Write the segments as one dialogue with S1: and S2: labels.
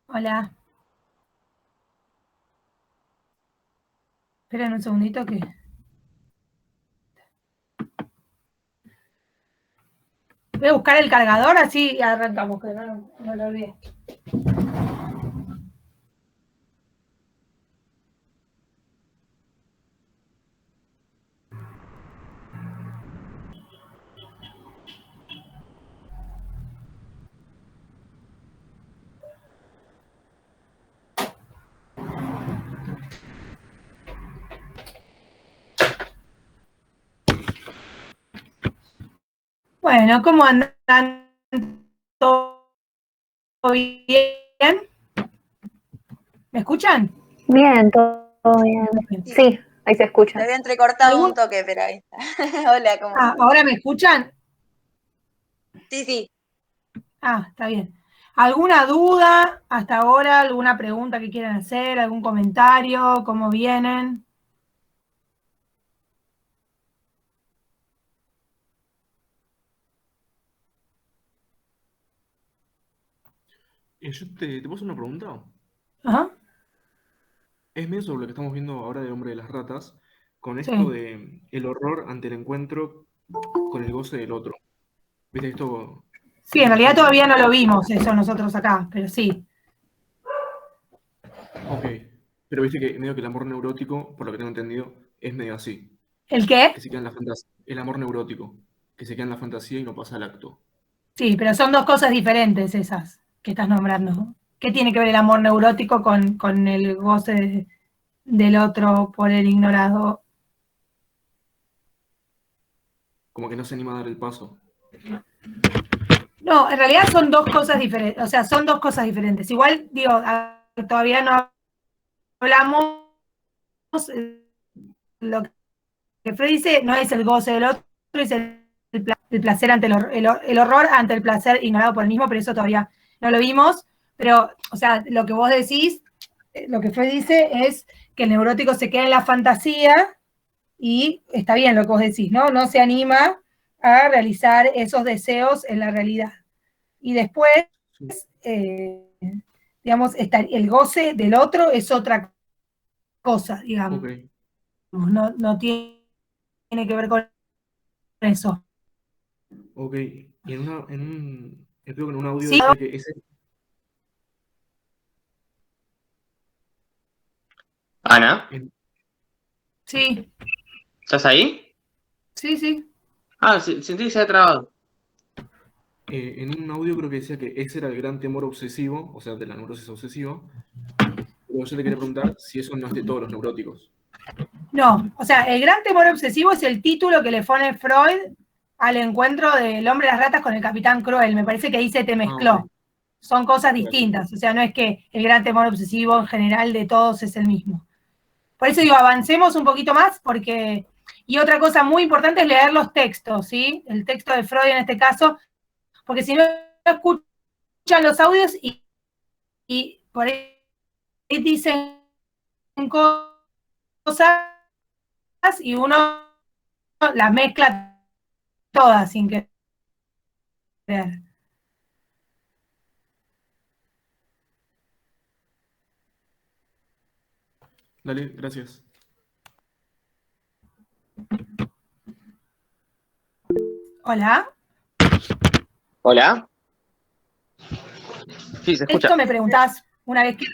S1: Hola. Esperen un segundito que... Voy a buscar el cargador, así arrancamos, que no lo olvidé. Bueno, ¿cómo andan? ¿Todo bien? ¿Me escuchan?
S2: Bien, todo bien. Sí, ahí se escucha.
S3: Te había entrecortado un toque, pero ahí está. Hola, ¿cómo estás?
S1: ¿Ahora me escuchan?
S3: Sí, sí.
S1: Está bien. ¿Alguna duda hasta ahora? ¿Alguna pregunta que quieran hacer? ¿Algún comentario? ¿Cómo vienen?
S4: Yo te puedo hacer una pregunta.
S1: Ajá.
S4: Es medio sobre lo que estamos viendo ahora del hombre de las ratas, con esto
S1: Sí.
S4: de el horror ante el encuentro con el goce del otro. ¿Viste esto?
S1: Sí, en
S4: La
S1: realidad
S4: gente
S1: todavía no
S4: como...
S1: lo vimos eso nosotros acá, pero sí.
S4: Ok, pero viste que medio que el amor neurótico, por lo que tengo entendido, es medio así,
S1: ¿El qué?
S4: que se queda en la fantasía. El amor neurótico, que se queda en la fantasía y no pasa al acto.
S1: Sí, pero son dos cosas diferentes esas que estás nombrando. ¿Qué tiene que ver el amor neurótico con el goce del otro por el ignorado?
S4: Como que no se anima a dar el paso.
S1: No, en realidad son dos cosas diferentes. O sea, son dos cosas diferentes. Igual, digo, todavía no hablamos. Lo que Freud dice no es el goce del otro, es el placer ante el horror ante el placer ignorado por el mismo, pero eso todavía no lo vimos. Pero, o sea, lo que vos decís, lo que Freud dice es que el neurótico se queda en la fantasía y está bien lo que vos decís, ¿no? No se anima a realizar esos deseos en la realidad. Y después,
S4: Sí.
S1: eh, digamos, el goce del otro es otra cosa, digamos.
S4: Ok,
S1: No tiene que ver con eso.
S4: ok. Y creo que en un audio
S1: Sí,
S4: decía que ese...
S5: Ana,
S4: en-
S1: sí,
S5: ¿estás ahí?
S1: sí.
S5: Ah, sentí que se había trabado.
S4: en un audio creo que decía que ese era el gran temor obsesivo, o sea, de la neurosis obsesiva. Pero yo te quería preguntar si eso no es de todos los neuróticos.
S1: No, o sea, el gran temor obsesivo es el título que le pone Freud al encuentro del hombre de las ratas con el capitán Cruel. Me parece que ahí se te
S4: Ah, ok.
S1: mezcló. Son cosas
S4: Puede ser.
S1: distintas. O sea, no es que el gran temor obsesivo en general de todos es el mismo. Por eso digo, avancemos un poquito más, porque... Y otra cosa muy importante es leer los textos, ¿sí? El texto de Freud en este caso, porque si no escuchan los audios y por ahí dicen cosas y uno las mezcla todas sin querer.
S4: Dale, gracias.
S1: Hola.
S5: ¿Hola? Sí, se escucha.
S1: Esto me preguntás una vez que...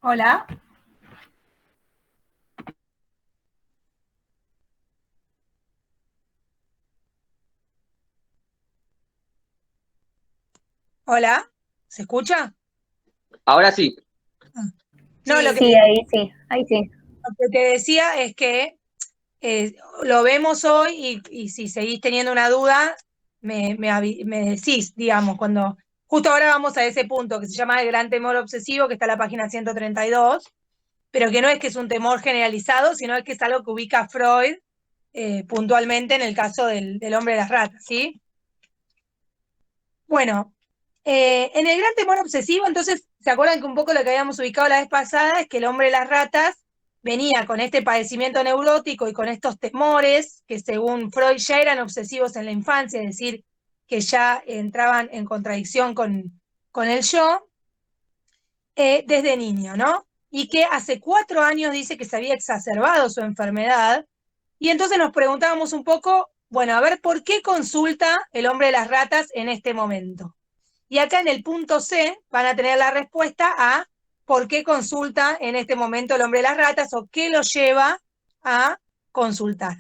S1: Hola. Hola. ¿Se escucha?
S5: Ahora sí.
S1: No, lo
S3: Sí,
S1: que,
S2: Sí,
S3: sí.
S2: ahí sí.
S1: lo que te decía es que lo vemos hoy y si seguís teniendo una duda, me decís, digamos, cuando justo ahora vamos a ese punto que se llama el gran temor obsesivo, que está en la página 132, pero que no es que es un temor generalizado, sino es que es algo que ubica Freud puntualmente en el caso del hombre de las ratas, ¿sí? Bueno, en el gran temor obsesivo, entonces, ¿se acuerdan que un poco lo que habíamos ubicado la vez pasada es que el hombre de las ratas venía con este padecimiento neurótico y con estos temores que según Freud ya eran obsesivos en la infancia, es decir, que ya entraban en contradicción con el yo, desde niño, ¿no? Y que hace 4 años dice que se había exacerbado su enfermedad, y entonces nos preguntábamos un poco, bueno, a ver, ¿por qué consulta el hombre de las ratas en este momento? Y acá en el punto C van a tener la respuesta a por qué consulta en este momento el hombre de las ratas o qué lo lleva a consultar.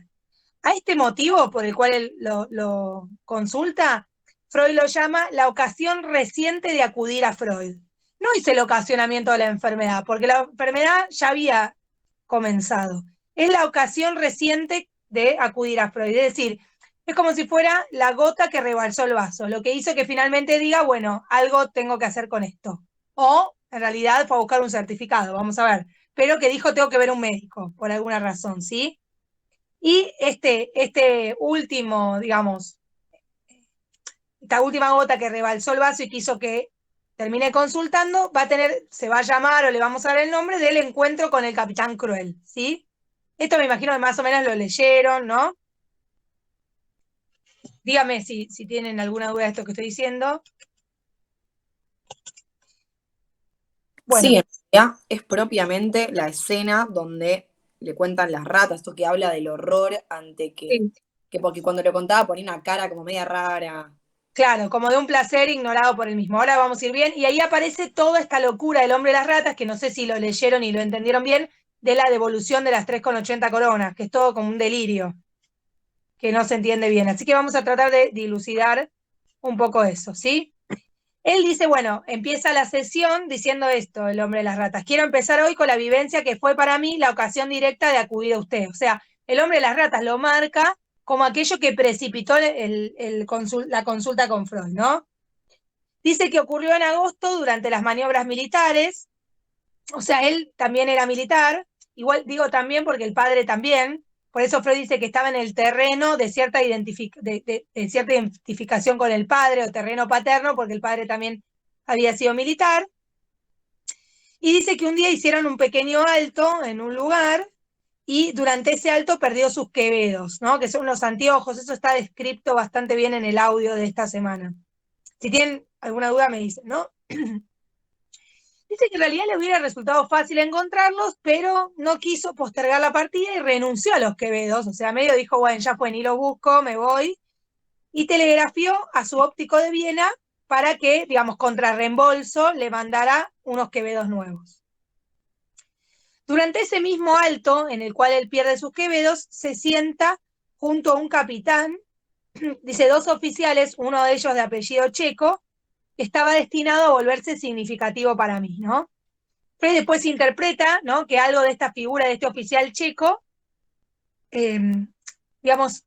S1: A este motivo por el cual él lo consulta, Freud lo llama la ocasión reciente de acudir a Freud. No dice el ocasionamiento de la enfermedad, porque la enfermedad ya había comenzado. Es la ocasión reciente de acudir a Freud. Es decir, es como si fuera la gota que rebalsó el vaso, lo que hizo que finalmente diga, bueno, algo tengo que hacer con esto. O en realidad fue a buscar un certificado, vamos a ver. Pero que dijo, tengo que ver a un médico, por alguna razón, ¿sí? Y este último, digamos, esta última gota que rebalsó el vaso y quiso que termine consultando, se va a llamar o le vamos a dar el nombre del encuentro con el Capitán Cruel, ¿sí? Esto me imagino que más o menos lo leyeron, ¿no? Dígame si tienen alguna duda de esto que estoy diciendo. Bueno.
S6: Sí, en realidad es propiamente la escena donde le cuentan las ratas, esto que habla del horror ante que porque cuando lo contaba ponía una cara como media rara.
S1: Claro, como de un placer ignorado por él mismo. Ahora vamos a ir bien. Y ahí aparece toda esta locura del hombre de las ratas, que no sé si lo leyeron y lo entendieron bien, de la devolución de las 3,80 coronas, que es todo como un delirio, que no se entiende bien. Así que vamos a tratar de dilucidar un poco eso, ¿sí? Él dice, bueno, empieza la sesión diciendo esto, el hombre de las ratas. Quiero empezar hoy con la vivencia que fue para mí la ocasión directa de acudir a usted. O sea, el hombre de las ratas lo marca como aquello que precipitó la consulta con Freud, ¿no? Dice que ocurrió en agosto durante las maniobras militares. O sea, él también era militar. Igual digo también porque el padre también. Por eso Freud dice que estaba en el terreno de cierta identificación con el padre o terreno paterno, porque el padre también había sido militar. Y dice que un día hicieron un pequeño alto en un lugar y durante ese alto perdió sus quevedos, ¿no? Que son los anteojos. Eso está descrito bastante bien en el audio de esta semana. Si tienen alguna duda me dicen, ¿no? Dice que en realidad le hubiera resultado fácil encontrarlos, pero no quiso postergar la partida y renunció a los quevedos. O sea, medio dijo, bueno, ya fue, ni los busco, me voy. Y telegrafió a su óptico de Viena para que, digamos, contra reembolso, le mandara unos quevedos nuevos. Durante ese mismo alto, en el cual él pierde sus quevedos, se sienta junto a un capitán, dice 2 oficiales, uno de ellos de apellido checo, estaba destinado a volverse significativo para mí, ¿no? Freud después interpreta, ¿no?, que algo de esta figura de este oficial checo, digamos,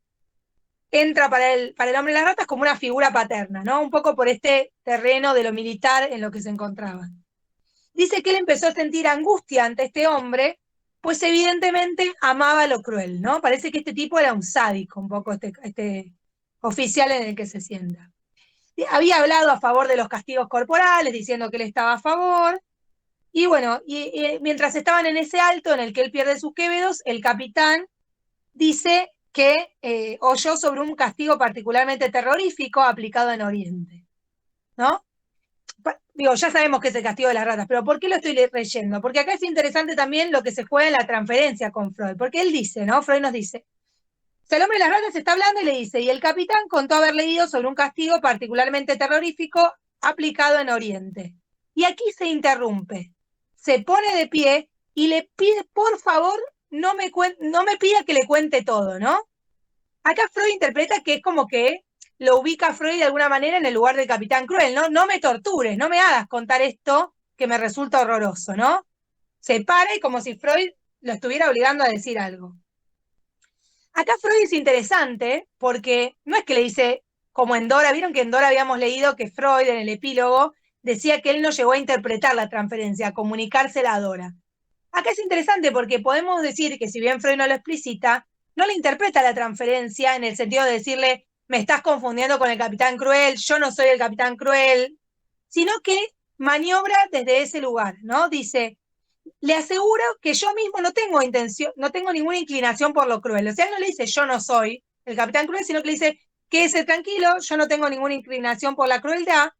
S1: entra para el hombre de las ratas como una figura paterna, ¿no? Un poco por este terreno de lo militar en lo que se encontraba. Dice que él empezó a sentir angustia ante este hombre, pues evidentemente amaba lo cruel, ¿no? Parece que este tipo era un sádico, un poco este oficial en el que se sienta. Había hablado a favor de los castigos corporales, diciendo que él estaba a favor, y bueno, y mientras estaban en ese alto en el que él pierde sus quevedos, el capitán dice que oyó sobre un castigo particularmente terrorífico aplicado en Oriente, ¿no? Digo, ya sabemos que es el castigo de las ratas, pero ¿por qué lo estoy leyendo? Porque acá es interesante también lo que se juega en la transferencia con Freud, porque él dice, ¿no? Freud nos dice, o sea, el hombre de las ratas está hablando y le dice, y el capitán contó haber leído sobre un castigo particularmente terrorífico aplicado en Oriente. Y aquí se interrumpe, se pone de pie y le pide, por favor, no me pida que le cuente todo, ¿no? Acá Freud interpreta que es como que lo ubica Freud de alguna manera en el lugar del capitán cruel, ¿no? No me tortures, no me hagas contar esto que me resulta horroroso, ¿no? Se para y como si Freud lo estuviera obligando a decir algo. Acá Freud es interesante porque no es que le dice, como en Dora, vieron que en Dora habíamos leído que Freud en el epílogo decía que él no llegó a interpretar la transferencia, a comunicársela a Dora. Acá es interesante porque podemos decir que si bien Freud no lo explicita, no le interpreta la transferencia en el sentido de decirle, me estás confundiendo con el capitán cruel, yo no soy el capitán cruel, sino que maniobra desde ese lugar, ¿no? Dice, le aseguro que yo mismo no tengo intención, no tengo ninguna inclinación por lo cruel. O sea, él no le dice yo no soy el capitán cruel, sino que le dice quédese tranquilo, yo no tengo ninguna inclinación por la crueldad,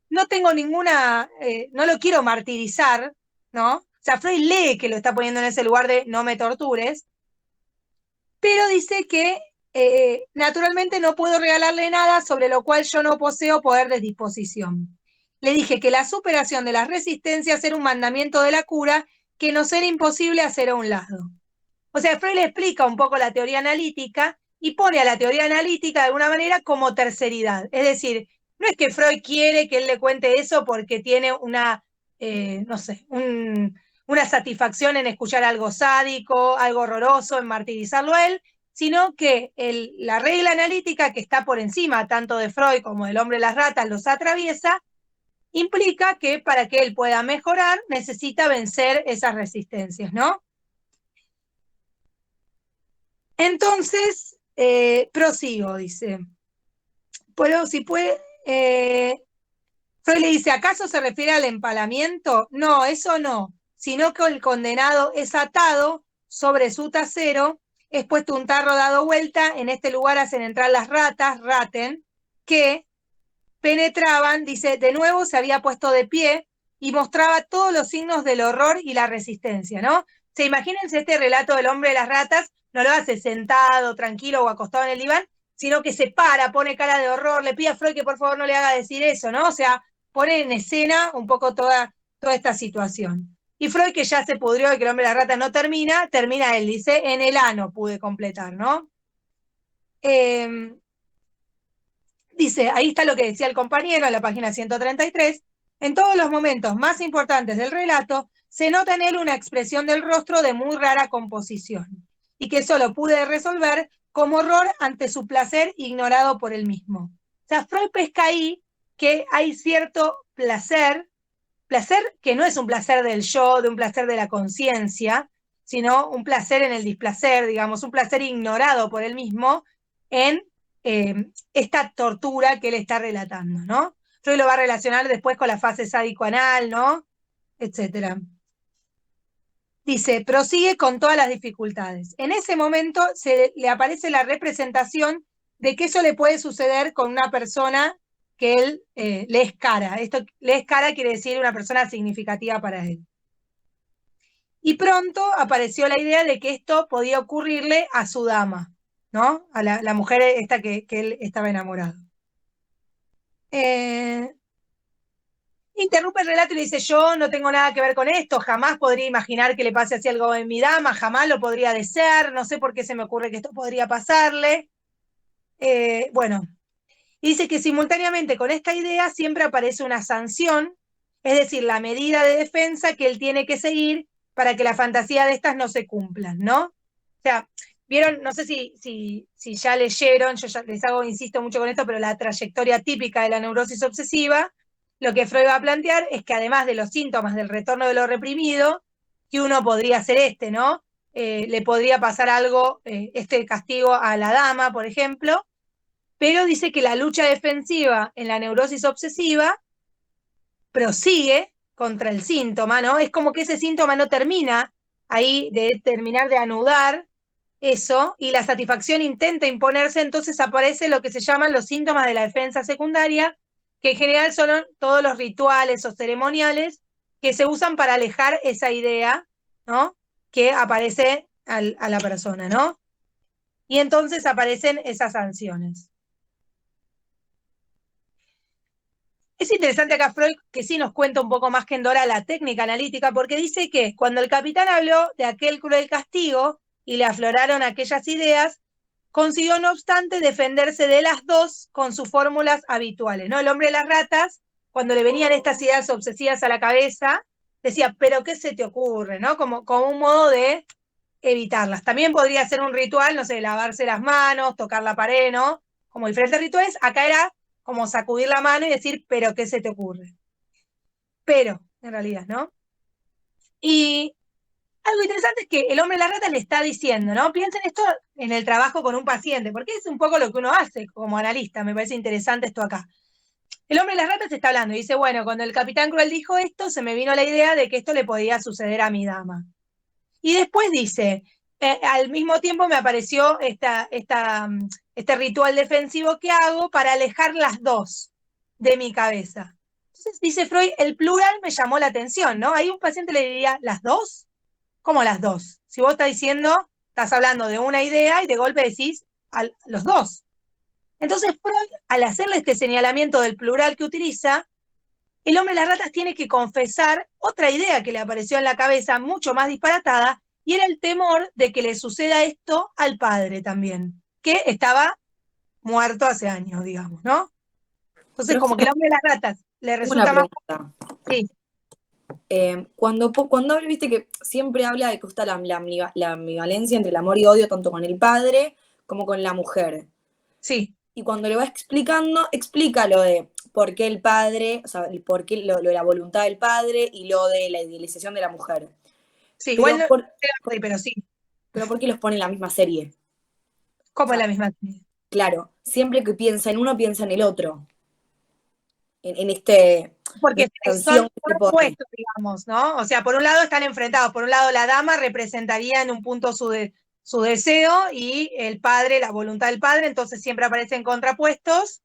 S1: no tengo ninguna, no lo quiero martirizar, ¿no? O sea, Freud lee que lo está poniendo en ese lugar de no me tortures, pero dice que naturalmente no puedo regalarle nada sobre lo cual yo no poseo poder de disposición. Le dije que la superación de las resistencias era un mandamiento de la cura que nos era imposible hacer a un lado. O sea, Freud le explica un poco la teoría analítica y pone a la teoría analítica de alguna manera como terceridad. Es decir, no es que Freud quiere que él le cuente eso porque tiene una, no sé, una satisfacción en escuchar algo sádico, algo horroroso, en martirizarlo a él, sino que la regla analítica que está por encima tanto de Freud como del hombre de las ratas los atraviesa, implica que para que él pueda mejorar necesita vencer esas resistencias, ¿no? Entonces, prosigo, dice. Pero si puede, Freud le dice, ¿acaso se refiere al empalamiento? No, eso no, sino que el condenado es atado sobre su trasero, es puesto un tarro dado vuelta, en este lugar hacen entrar las ratas, raten, que penetraban, dice, de nuevo se había puesto de pie y mostraba todos los signos del horror y la resistencia, ¿no? O sea, imagínense este relato del hombre de las ratas, no lo hace sentado, tranquilo o acostado en el diván, sino que se para, pone cara de horror, le pide a Freud que por favor no le haga decir eso, ¿no? O sea, pone en escena un poco toda esta situación. Y Freud, que ya se pudrió de que el hombre de las ratas no termina él, dice, en el ano pude completar, ¿no? Dice, ahí está lo que decía el compañero en la página 133, en todos los momentos más importantes del relato, se nota en él una expresión del rostro de muy rara composición, y que solo pude resolver como horror ante su placer ignorado por él mismo. O sea, Freud pesca ahí que hay cierto placer que no es un placer del yo, de un placer de la conciencia, sino un placer en el displacer, digamos, un placer ignorado por él mismo en esta tortura que él está relatando, ¿no? Freud lo va a relacionar después con la fase sádico-anal, ¿no? Etcétera. Dice, prosigue con todas las dificultades. En ese momento le aparece la representación de que eso le puede suceder con una persona que él le es cara. Esto, le es cara quiere decir una persona significativa para él. Y pronto apareció la idea de que esto podía ocurrirle a su dama, ¿no? A la mujer esta que él estaba enamorado. Interrumpe el relato y le dice, yo no tengo nada que ver con esto, jamás podría imaginar que le pase así algo en mi dama, jamás lo podría desear, no sé por qué se me ocurre que esto podría pasarle. Bueno, dice que simultáneamente con esta idea siempre aparece una sanción, es decir, la medida de defensa que él tiene que seguir para que la fantasía de estas no se cumplan, ¿no? O sea, vieron, no sé si ya leyeron, yo ya les insisto mucho con esto, pero la trayectoria típica de la neurosis obsesiva, lo que Freud va a plantear es que además de los síntomas del retorno de lo reprimido, que uno podría ser ¿no? Le podría pasar algo, este castigo a la dama, por ejemplo, pero dice que la lucha defensiva en la neurosis obsesiva prosigue contra el síntoma, ¿no? Es como que ese síntoma no termina ahí de terminar de anudar eso, y la satisfacción intenta imponerse, entonces aparece lo que se llaman los síntomas de la defensa secundaria, que en general son todos los rituales o ceremoniales que se usan para alejar esa idea, ¿no? Que aparece a la persona, ¿no? Y entonces aparecen esas sanciones. Es interesante acá Freud que sí nos cuenta un poco más que en Dora la técnica analítica, porque dice que cuando el capitán habló de aquel cruel castigo y le afloraron aquellas ideas, consiguió no obstante defenderse de las dos con sus fórmulas habituales, ¿no? El hombre de las ratas, cuando le venían estas ideas obsesivas a la cabeza, decía, pero ¿qué se te ocurre? ¿No? Como un modo de evitarlas. También podría ser un ritual, no sé, lavarse las manos, tocar la pared, ¿no? Como diferentes rituales, acá era como sacudir la mano y decir, pero ¿qué se te ocurre? Pero, en realidad, ¿no? Y algo interesante es que el hombre de las ratas le está diciendo, ¿no? Piensen esto en el trabajo con un paciente, porque es un poco lo que uno hace como analista, me parece interesante esto acá. el hombre de las ratas está hablando y dice, bueno, cuando el capitán Cruel dijo esto, se me vino la idea de que esto le podía suceder a mi dama. Y después dice, al mismo tiempo me apareció este ritual defensivo que hago para alejar las dos de mi cabeza. Entonces, dice Freud, el plural me llamó la atención, ¿no? Ahí un paciente le diría, ¿las dos? ¿Cómo las dos? Si vos estás diciendo, estás hablando de una idea y de golpe decís los dos. Entonces Freud, al hacerle este señalamiento del plural que utiliza, el hombre de las ratas tiene que confesar otra idea que le apareció en la cabeza, mucho más disparatada, y era el temor de que le suceda esto al padre también, que estaba muerto hace años, digamos, ¿no? Entonces, como que el hombre de las ratas le resulta más... Sí.
S6: Cuando habla, viste que siempre habla de que está la ambivalencia entre el amor y odio, tanto con el padre como con la mujer.
S1: Sí.
S6: Y cuando le va explicando, explica lo de por qué el padre, o sea, por qué lo de la voluntad del padre y lo de la idealización de la mujer.
S1: Sí,
S6: pero
S1: igual pero sí.
S6: Pero ¿por qué los pone en la misma serie?
S1: ¿Cómo en la misma serie?
S6: Claro, siempre que piensa en uno, piensa en el otro. En este...
S1: Porque son opuestos, digamos, ¿no? O sea, por un lado están enfrentados. Por un lado, la dama representaría en un punto su deseo y el padre, la voluntad del padre, entonces siempre aparecen contrapuestos.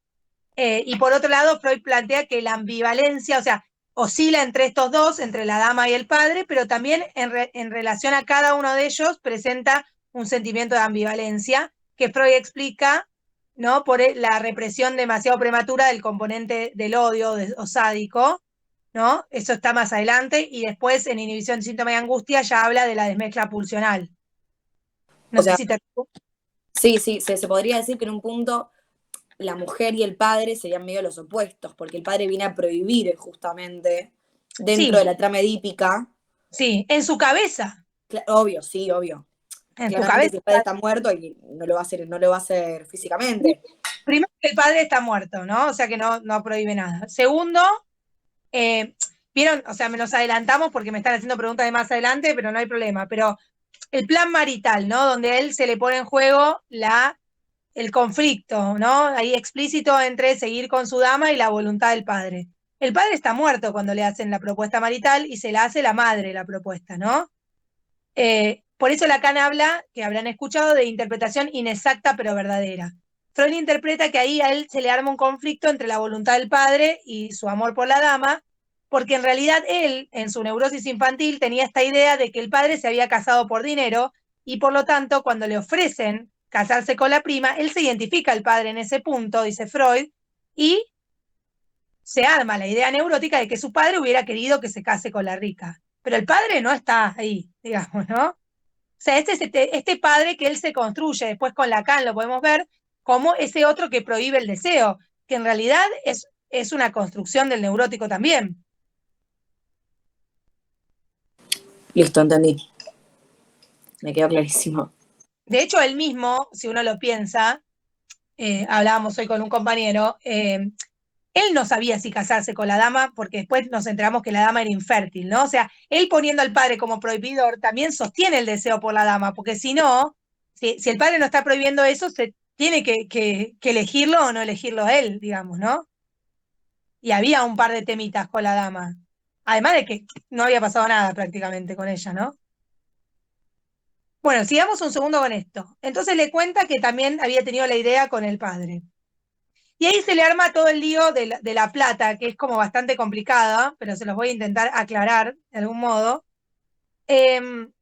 S1: Y por otro lado, Freud plantea que la ambivalencia, o sea, oscila entre estos dos, entre la dama y el padre, pero también en relación a cada uno de ellos presenta un sentimiento de ambivalencia que Freud explica, ¿no? Por la represión demasiado prematura del componente del odio o sádico, ¿no? Eso está más adelante, y después en Inhibición, Síntoma y Angustia ya habla de la desmezcla pulsional. No sé si te...
S6: Sí, se podría decir que en un punto la mujer y el padre serían medio los opuestos, porque el padre viene a prohibir justamente dentro de la trama edípica.
S1: Sí, en su cabeza.
S6: Obvio, sí, obvio.
S1: En tu cabeza.
S6: El padre está muerto y no lo va a hacer físicamente.
S1: Primero, que el padre está muerto, ¿no? O sea que no prohíbe nada. Segundo, vieron, o sea, me nos adelantamos porque me están haciendo preguntas de más adelante, pero no hay problema. Pero el plan marital, ¿no? Donde a él se le pone en juego el conflicto, ¿no? Ahí explícito entre seguir con su dama y la voluntad del padre. El padre está muerto cuando le hacen la propuesta marital y se la hace la madre la propuesta, ¿no? Por eso Lacan habla, que habrán escuchado, de interpretación inexacta pero verdadera. Freud interpreta que ahí a él se le arma un conflicto entre la voluntad del padre y su amor por la dama, porque en realidad él, en su neurosis infantil, tenía esta idea de que el padre se había casado por dinero y por lo tanto cuando le ofrecen casarse con la prima, él se identifica al padre en ese punto, dice Freud, y se arma la idea neurótica de que su padre hubiera querido que se case con la rica. Pero el padre no está ahí, digamos, ¿no? O sea, este padre que él se construye, después con Lacan lo podemos ver, como ese otro que prohíbe el deseo, que en realidad es una construcción del neurótico también.
S6: Listo, entendí. Me quedó clarísimo.
S1: De hecho, él mismo, si uno lo piensa, hablábamos hoy con un compañero, él no sabía si casarse con la dama, porque después nos enteramos que la dama era infértil, ¿no? O sea, él poniendo al padre como prohibidor también sostiene el deseo por la dama, porque si no, si el padre no está prohibiendo eso, se tiene que elegirlo o no elegirlo él, digamos, ¿no? Y había un par de temitas con la dama. Además de que no había pasado nada prácticamente con ella, ¿no? Bueno, sigamos un segundo con esto. Entonces le cuenta que también había tenido la idea con el padre. Y ahí se le arma todo el lío de la plata, que es como bastante complicada, pero se los voy a intentar aclarar de algún modo. El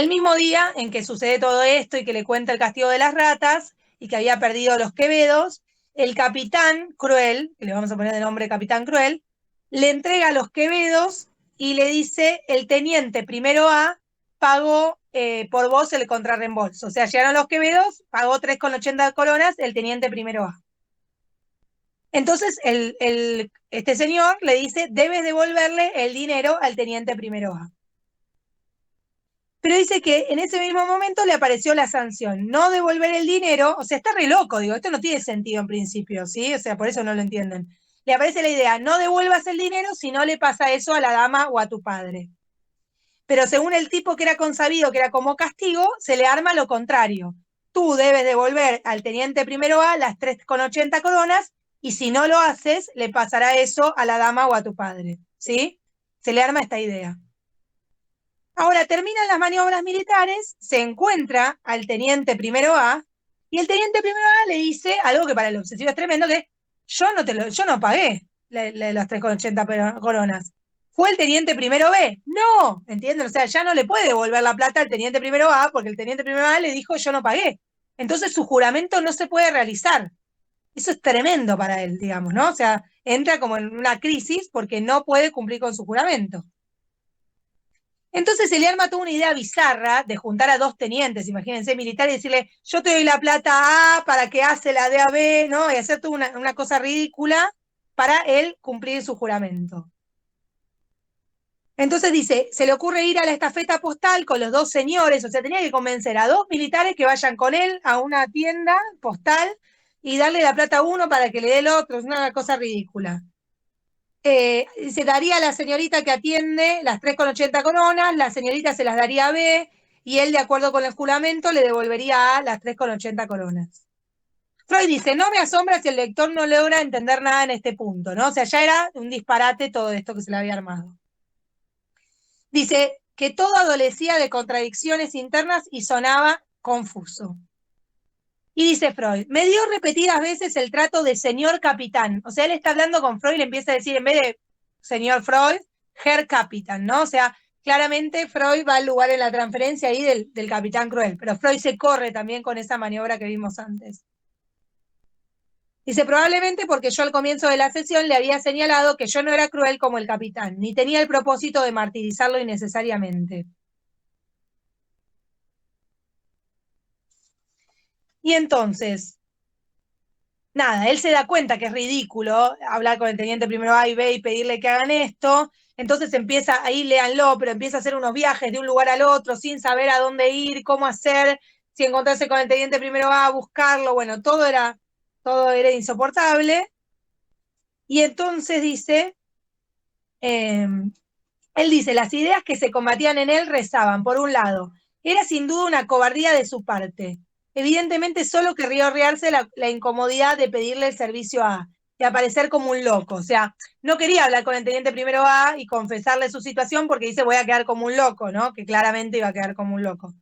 S1: mismo día en que sucede todo esto y que le cuenta el castigo de las ratas y que había perdido los Quevedos, el capitán Cruel, que le vamos a poner de nombre Capitán Cruel, le entrega los Quevedos y le dice: el teniente primero A pagó por vos el contrarreembolso. O sea, llegaron los Quevedos, pagó 3,80 coronas el teniente primero A. Entonces este señor le dice: debes devolverle el dinero al teniente primero A. Pero dice que en ese mismo momento le apareció la sanción, no devolver el dinero. O sea, está re loco, digo, esto no tiene sentido en principio, ¿sí? O sea, por eso no lo entienden. Le aparece la idea: no devuelvas el dinero si no le pasa eso a la dama o a tu padre. Pero según el tipo que era consabido, que era como castigo, se le arma lo contrario. Tú debes devolver al teniente primero A las 3,80 coronas y si no lo haces, le pasará eso a la dama o a tu padre, ¿sí? Se le arma esta idea. Ahora terminan las maniobras militares, se encuentra al teniente primero A, y el teniente primero A le dice algo que para el obsesivo es tremendo, que yo no pagué las 3,80 coronas. ¿Fue el teniente primero B? No, ¿entienden? O sea, ya no le puede devolver la plata al teniente primero A, porque el teniente primero A le dijo yo no pagué. Entonces su juramento no se puede realizar. Eso es tremendo para él, digamos, ¿no? O sea, entra como en una crisis porque no puede cumplir con su juramento. Entonces se le arma toda una idea bizarra de juntar a dos tenientes, imagínense, militares, y decirle, yo te doy la plata A para que hace la de a B, ¿no? Y hacer toda una cosa ridícula para él cumplir su juramento. Entonces dice, se le ocurre ir a la estafeta postal con los dos señores, o sea, tenía que convencer a dos militares que vayan con él a una tienda postal y darle la plata a uno para que le dé el otro, es una cosa ridícula. Se daría a la señorita que atiende las 3,80 coronas, la señorita se las daría a B, y él, de acuerdo con el juramento, le devolvería a las 3,80 coronas. Freud dice, no me asombra si el lector no logra entender nada en este punto, ¿no? O sea, ya era un disparate todo esto que se le había armado. Dice que todo adolecía de contradicciones internas y sonaba confuso. Y dice Freud, me dio repetidas veces el trato de señor capitán. O sea, él está hablando con Freud y le empieza a decir, en vez de señor Freud, Herr Capitán, ¿no? O sea, claramente Freud va al lugar en la transferencia ahí del capitán cruel, pero Freud se corre también con esa maniobra que vimos antes. Dice, probablemente porque yo al comienzo de la sesión le había señalado que yo no era cruel como el capitán, ni tenía el propósito de martirizarlo innecesariamente. Y entonces, nada, él se da cuenta que es ridículo hablar con el teniente primero A y B y pedirle que hagan esto, entonces empieza, ahí léanlo, pero empieza a hacer unos viajes de un lugar al otro sin saber a dónde ir, cómo hacer, si encontrarse con el teniente primero A, buscarlo, bueno, todo era insoportable. Y entonces dice, él dice, las ideas que se combatían en él rezaban, por un lado, era sin duda una cobardía de su parte. Evidentemente solo querría ahorrarse la incomodidad de pedirle el servicio a y aparecer como un loco. O sea, no quería hablar con el teniente primero A y confesarle su situación porque dice voy a quedar como un loco, ¿no? Que claramente iba a quedar como un loco.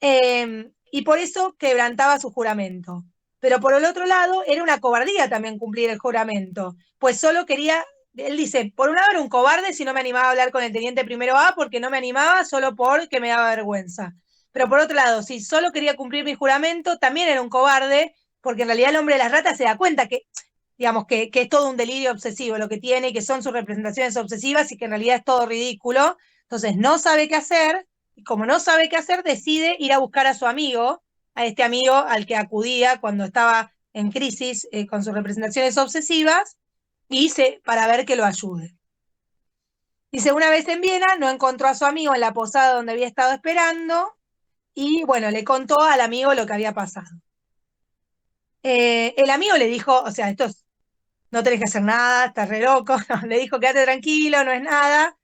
S1: Y por eso quebrantaba su juramento. Pero por el otro lado, era una cobardía también cumplir el juramento, pues solo quería, él dice, por un lado era un cobarde si no me animaba a hablar con el teniente primero A, porque no me animaba solo porque me daba vergüenza. Pero por otro lado, si solo quería cumplir mi juramento, también era un cobarde, porque en realidad el hombre de las ratas se da cuenta que, digamos, que es todo un delirio obsesivo lo que tiene, y que son sus representaciones obsesivas y que en realidad es todo ridículo. Entonces no sabe qué hacer, y como no sabe qué hacer, decide ir a buscar a su amigo, a este amigo al que acudía cuando estaba en crisis con sus representaciones obsesivas, y para ver que lo ayude. Dice, una vez en Viena no encontró a su amigo en la posada donde había estado esperando, y bueno, le contó al amigo lo que había pasado. El amigo le dijo, o sea, no tenés que hacer nada, estás re loco, no, le dijo, quédate tranquilo, no es nada,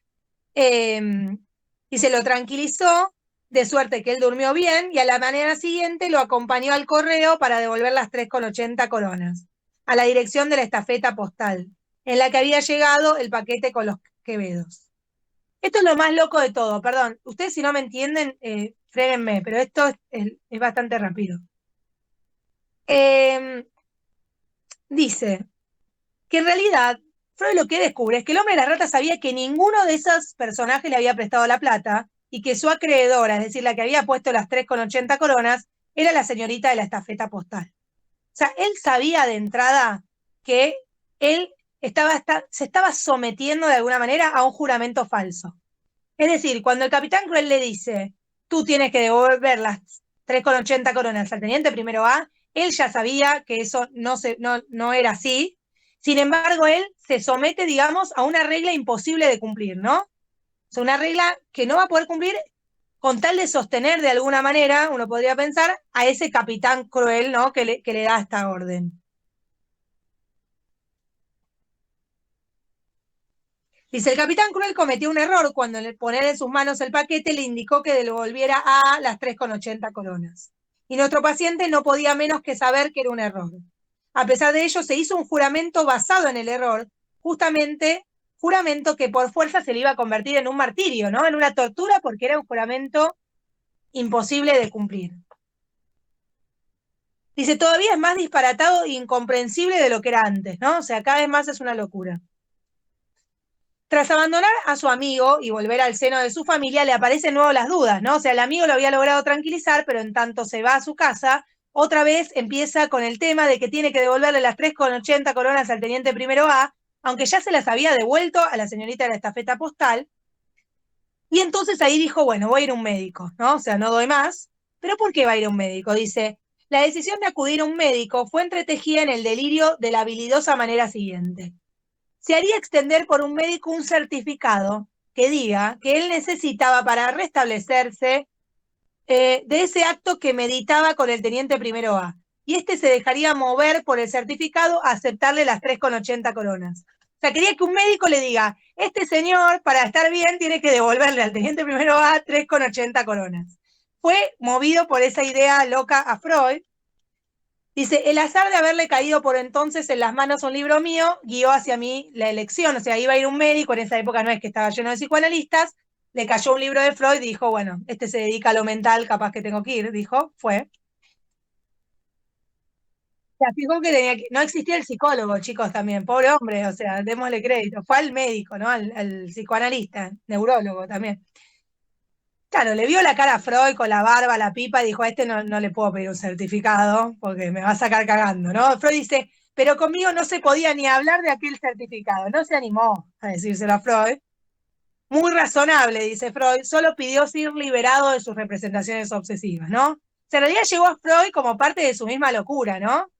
S1: y se lo tranquilizó, de suerte que él durmió bien, y a la mañana siguiente lo acompañó al correo para devolver las 3,80 coronas, a la dirección de la estafeta postal, en la que había llegado el paquete con los Quevedos. Esto es lo más loco de todo, perdón, ustedes si no me entienden, fréguenme, pero esto es bastante rápido. Dice que en realidad Freud lo que descubre es que el hombre de las ratas sabía que ninguno de esos personajes le había prestado la plata y que su acreedora, es decir, la que había puesto las 3,80 coronas, era la señorita de la estafeta postal. O sea, él sabía de entrada que él se estaba sometiendo de alguna manera a un juramento falso. Es decir, cuando el capitán Cruel le dice, tú tienes que devolver las 3,80 coronas al teniente primero A, él ya sabía que eso no era así. Sin embargo, él se somete, digamos, a una regla imposible de cumplir, ¿no? O sea, una regla que no va a poder cumplir con tal de sostener de alguna manera, uno podría pensar, a ese capitán cruel, ¿no? Que le da esta orden. Dice, el capitán cruel cometió un error cuando al poner en sus manos el paquete le indicó que devolviera a las 3,80 coronas. Y nuestro paciente no podía menos que saber que era un error. A pesar de ello, se hizo un juramento basado en el error, justamente juramento que por fuerza se le iba a convertir en un martirio, ¿no? En una tortura, porque era un juramento imposible de cumplir. Dice, todavía es más disparatado e incomprensible de lo que era antes, ¿no? O sea, cada vez más es una locura. Tras abandonar a su amigo y volver al seno de su familia, le aparecen nuevo las dudas, ¿no? O sea, el amigo lo había logrado tranquilizar, pero en tanto se va a su casa, otra vez empieza con el tema de que tiene que devolverle las 3,80 coronas al teniente primero A, aunque ya se las había devuelto a la señorita de la estafeta postal. Y entonces ahí dijo, bueno, voy a ir a un médico, ¿no? O sea, no doy más. ¿Pero por qué va a ir a un médico? Dice, la decisión de acudir a un médico fue entretejida en el delirio de la habilidosa manera siguiente. Se haría extender por un médico un certificado que diga que él necesitaba para restablecerse de ese acto que meditaba con el teniente primero A. Y este se dejaría mover por el certificado a aceptarle las 3,80 coronas. O sea, quería que un médico le diga, este señor, para estar bien, tiene que devolverle al teniente primero A 3,80 coronas. Fue movido por esa idea loca a Freud. Dice, el azar de haberle caído por entonces en las manos un libro mío guió hacia mí la elección. O sea, iba a ir un médico, en esa época no es que estaba lleno de psicoanalistas, le cayó un libro de Freud y dijo, bueno, este se dedica a lo mental, capaz que tengo que ir, dijo, fue. Se fijó que no existía el psicólogo, chicos, también, pobre hombre, o sea, démosle crédito. Fue al médico, ¿no? Al psicoanalista, neurólogo también. Claro, le vio la cara a Freud con la barba, la pipa, y dijo, a este no le puedo pedir un certificado porque me va a sacar cagando, ¿no? Freud dice, pero conmigo no se podía ni hablar de aquel certificado, no se animó a decírselo a Freud. Muy razonable, dice Freud, solo pidió ser liberado de sus representaciones obsesivas, ¿no? O sea, en realidad llegó a Freud como parte de su misma locura, ¿no?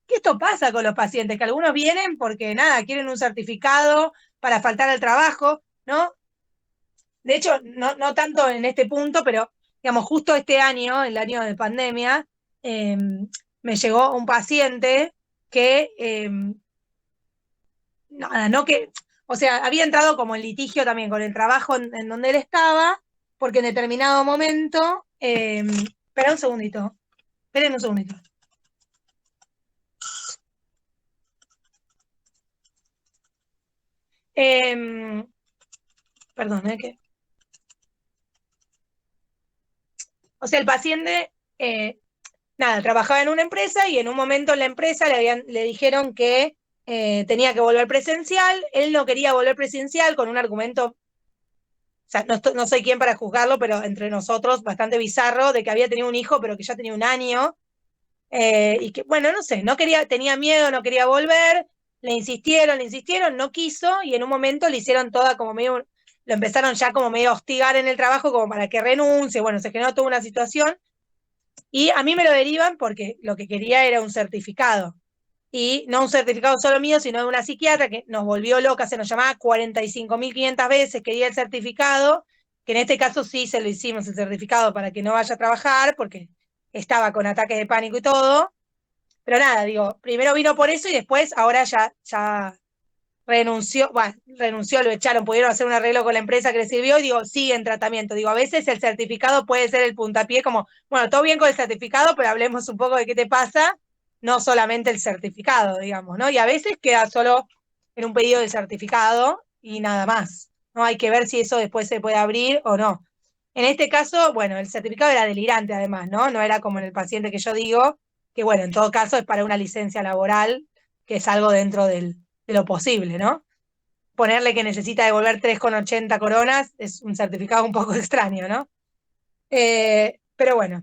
S1: Que esto pasa con los pacientes, que algunos vienen porque, nada, quieren un certificado para faltar al trabajo, ¿no? De hecho, no tanto en este punto, pero digamos, justo este año, el año de pandemia, me llegó un paciente que, nada, no que, o sea, había entrado como en litigio también con el trabajo en donde él estaba, porque en determinado momento, espera un segundito, esperen un segundito. Perdón, que... O sea, el paciente, nada, trabajaba en una empresa y en un momento en la empresa le dijeron que tenía que volver presencial. Él no quería volver presencial con un argumento, o sea, no soy quien para juzgarlo, pero entre nosotros bastante bizarro, de que había tenido un hijo, pero que ya tenía un año. Y que, bueno, no sé, no quería, tenía miedo, no quería volver. Le insistieron, no quiso, y en un momento le hicieron toda como medio, lo empezaron ya como medio a hostigar en el trabajo, como para que renuncie. Bueno, se generó toda una situación. Y a mí me lo derivan porque lo que quería era un certificado. Y no un certificado solo mío, sino de una psiquiatra que nos volvió loca, se nos llamaba 45.500 veces, quería el certificado, que en este caso sí se lo hicimos el certificado para que no vaya a trabajar, porque estaba con ataques de pánico y todo. Pero nada, digo, primero vino por eso y después ahora ya renunció, lo echaron, pudieron hacer un arreglo con la empresa que le sirvió y digo, sigue en tratamiento. Digo, a veces el certificado puede ser el puntapié como, bueno, todo bien con el certificado, pero hablemos un poco de qué te pasa, no solamente el certificado, digamos, ¿no? Y a veces queda solo en un pedido de certificado y nada más, ¿no? Hay que ver si eso después se puede abrir o no. En este caso, bueno, el certificado era delirante además, ¿no? No era como en el paciente que yo digo, que bueno, en todo caso es para una licencia laboral, que es algo dentro de lo posible, ¿no? Ponerle que necesita devolver 3,80 coronas es un certificado un poco extraño, ¿no? Pero bueno.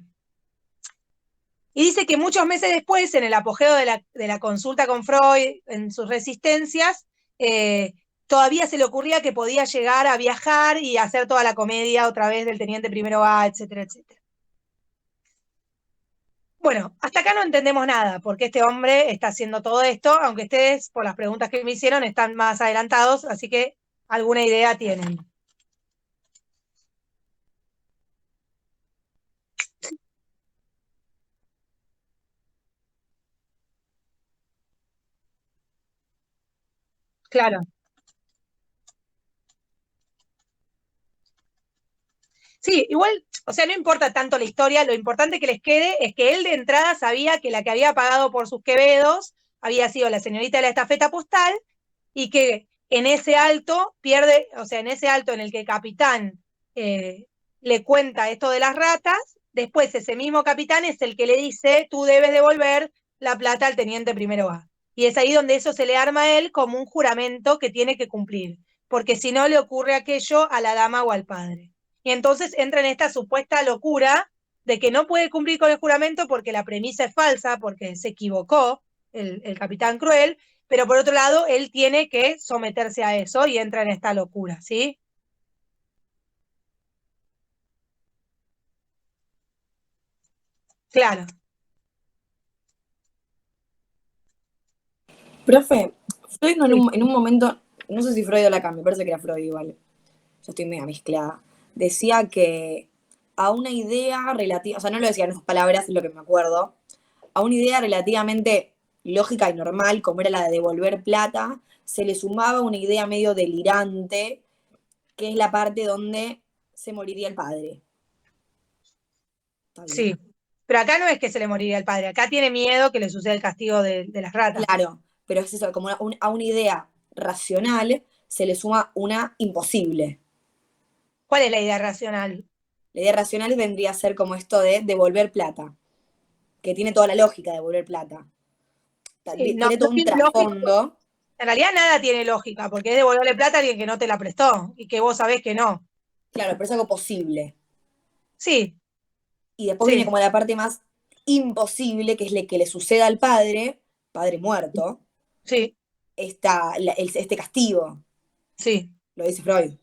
S1: Y dice que muchos meses después, en el apogeo de la consulta con Freud, en sus resistencias, todavía se le ocurría que podía llegar a viajar y hacer toda la comedia otra vez del teniente primero A, etcétera, etcétera. Bueno, hasta acá no entendemos nada, porque este hombre está haciendo todo esto, aunque ustedes, por las preguntas que me hicieron, están más adelantados, así que alguna idea tienen. Claro. Sí, igual o sea, no importa tanto la historia, lo importante que les quede es que él de entrada sabía que la que había pagado por sus quevedos había sido la señorita de la estafeta postal, y que en ese alto pierde, o sea, en ese alto en el que el capitán le cuenta esto de las ratas, después ese mismo capitán es el que le dice, tú debes devolver la plata al teniente primero A. Y es ahí donde eso se le arma a él como un juramento que tiene que cumplir, porque si no le ocurre aquello a la dama o al padre. Y entonces entra en esta supuesta locura de que no puede cumplir con el juramento porque la premisa es falsa, porque se equivocó el capitán cruel, pero por otro lado, él tiene que someterse a eso y entra en esta locura, ¿sí? Claro.
S6: Profe, Freud en un momento, no sé si Freud o Lacan, me parece que era Freud igual, yo estoy medio mezclada, decía que a una idea relativa, o sea, no lo decía en esas palabras, es lo que me acuerdo, a una idea relativamente lógica y normal, como era la de devolver plata, se le sumaba una idea medio delirante, que es la parte donde se moriría el padre.
S1: Sí, pero acá no es que se le moriría el padre, acá tiene miedo que le suceda el castigo de las ratas.
S6: Claro, pero es eso, como a una idea racional se le suma una imposible.
S1: ¿Cuál es la idea racional?
S6: La idea racional vendría a ser como esto de devolver plata, que tiene toda la lógica de devolver plata.
S1: Sí,
S6: tiene todo un trasfondo.
S1: En realidad nada tiene lógica, porque es devolverle plata a alguien que no te la prestó y que vos sabés que no.
S6: Claro, pero es algo posible.
S1: Sí.
S6: Y después viene como la parte más imposible, que es que le suceda al padre muerto,
S1: sí.
S6: Este castigo.
S1: Sí.
S6: Lo dice Freud.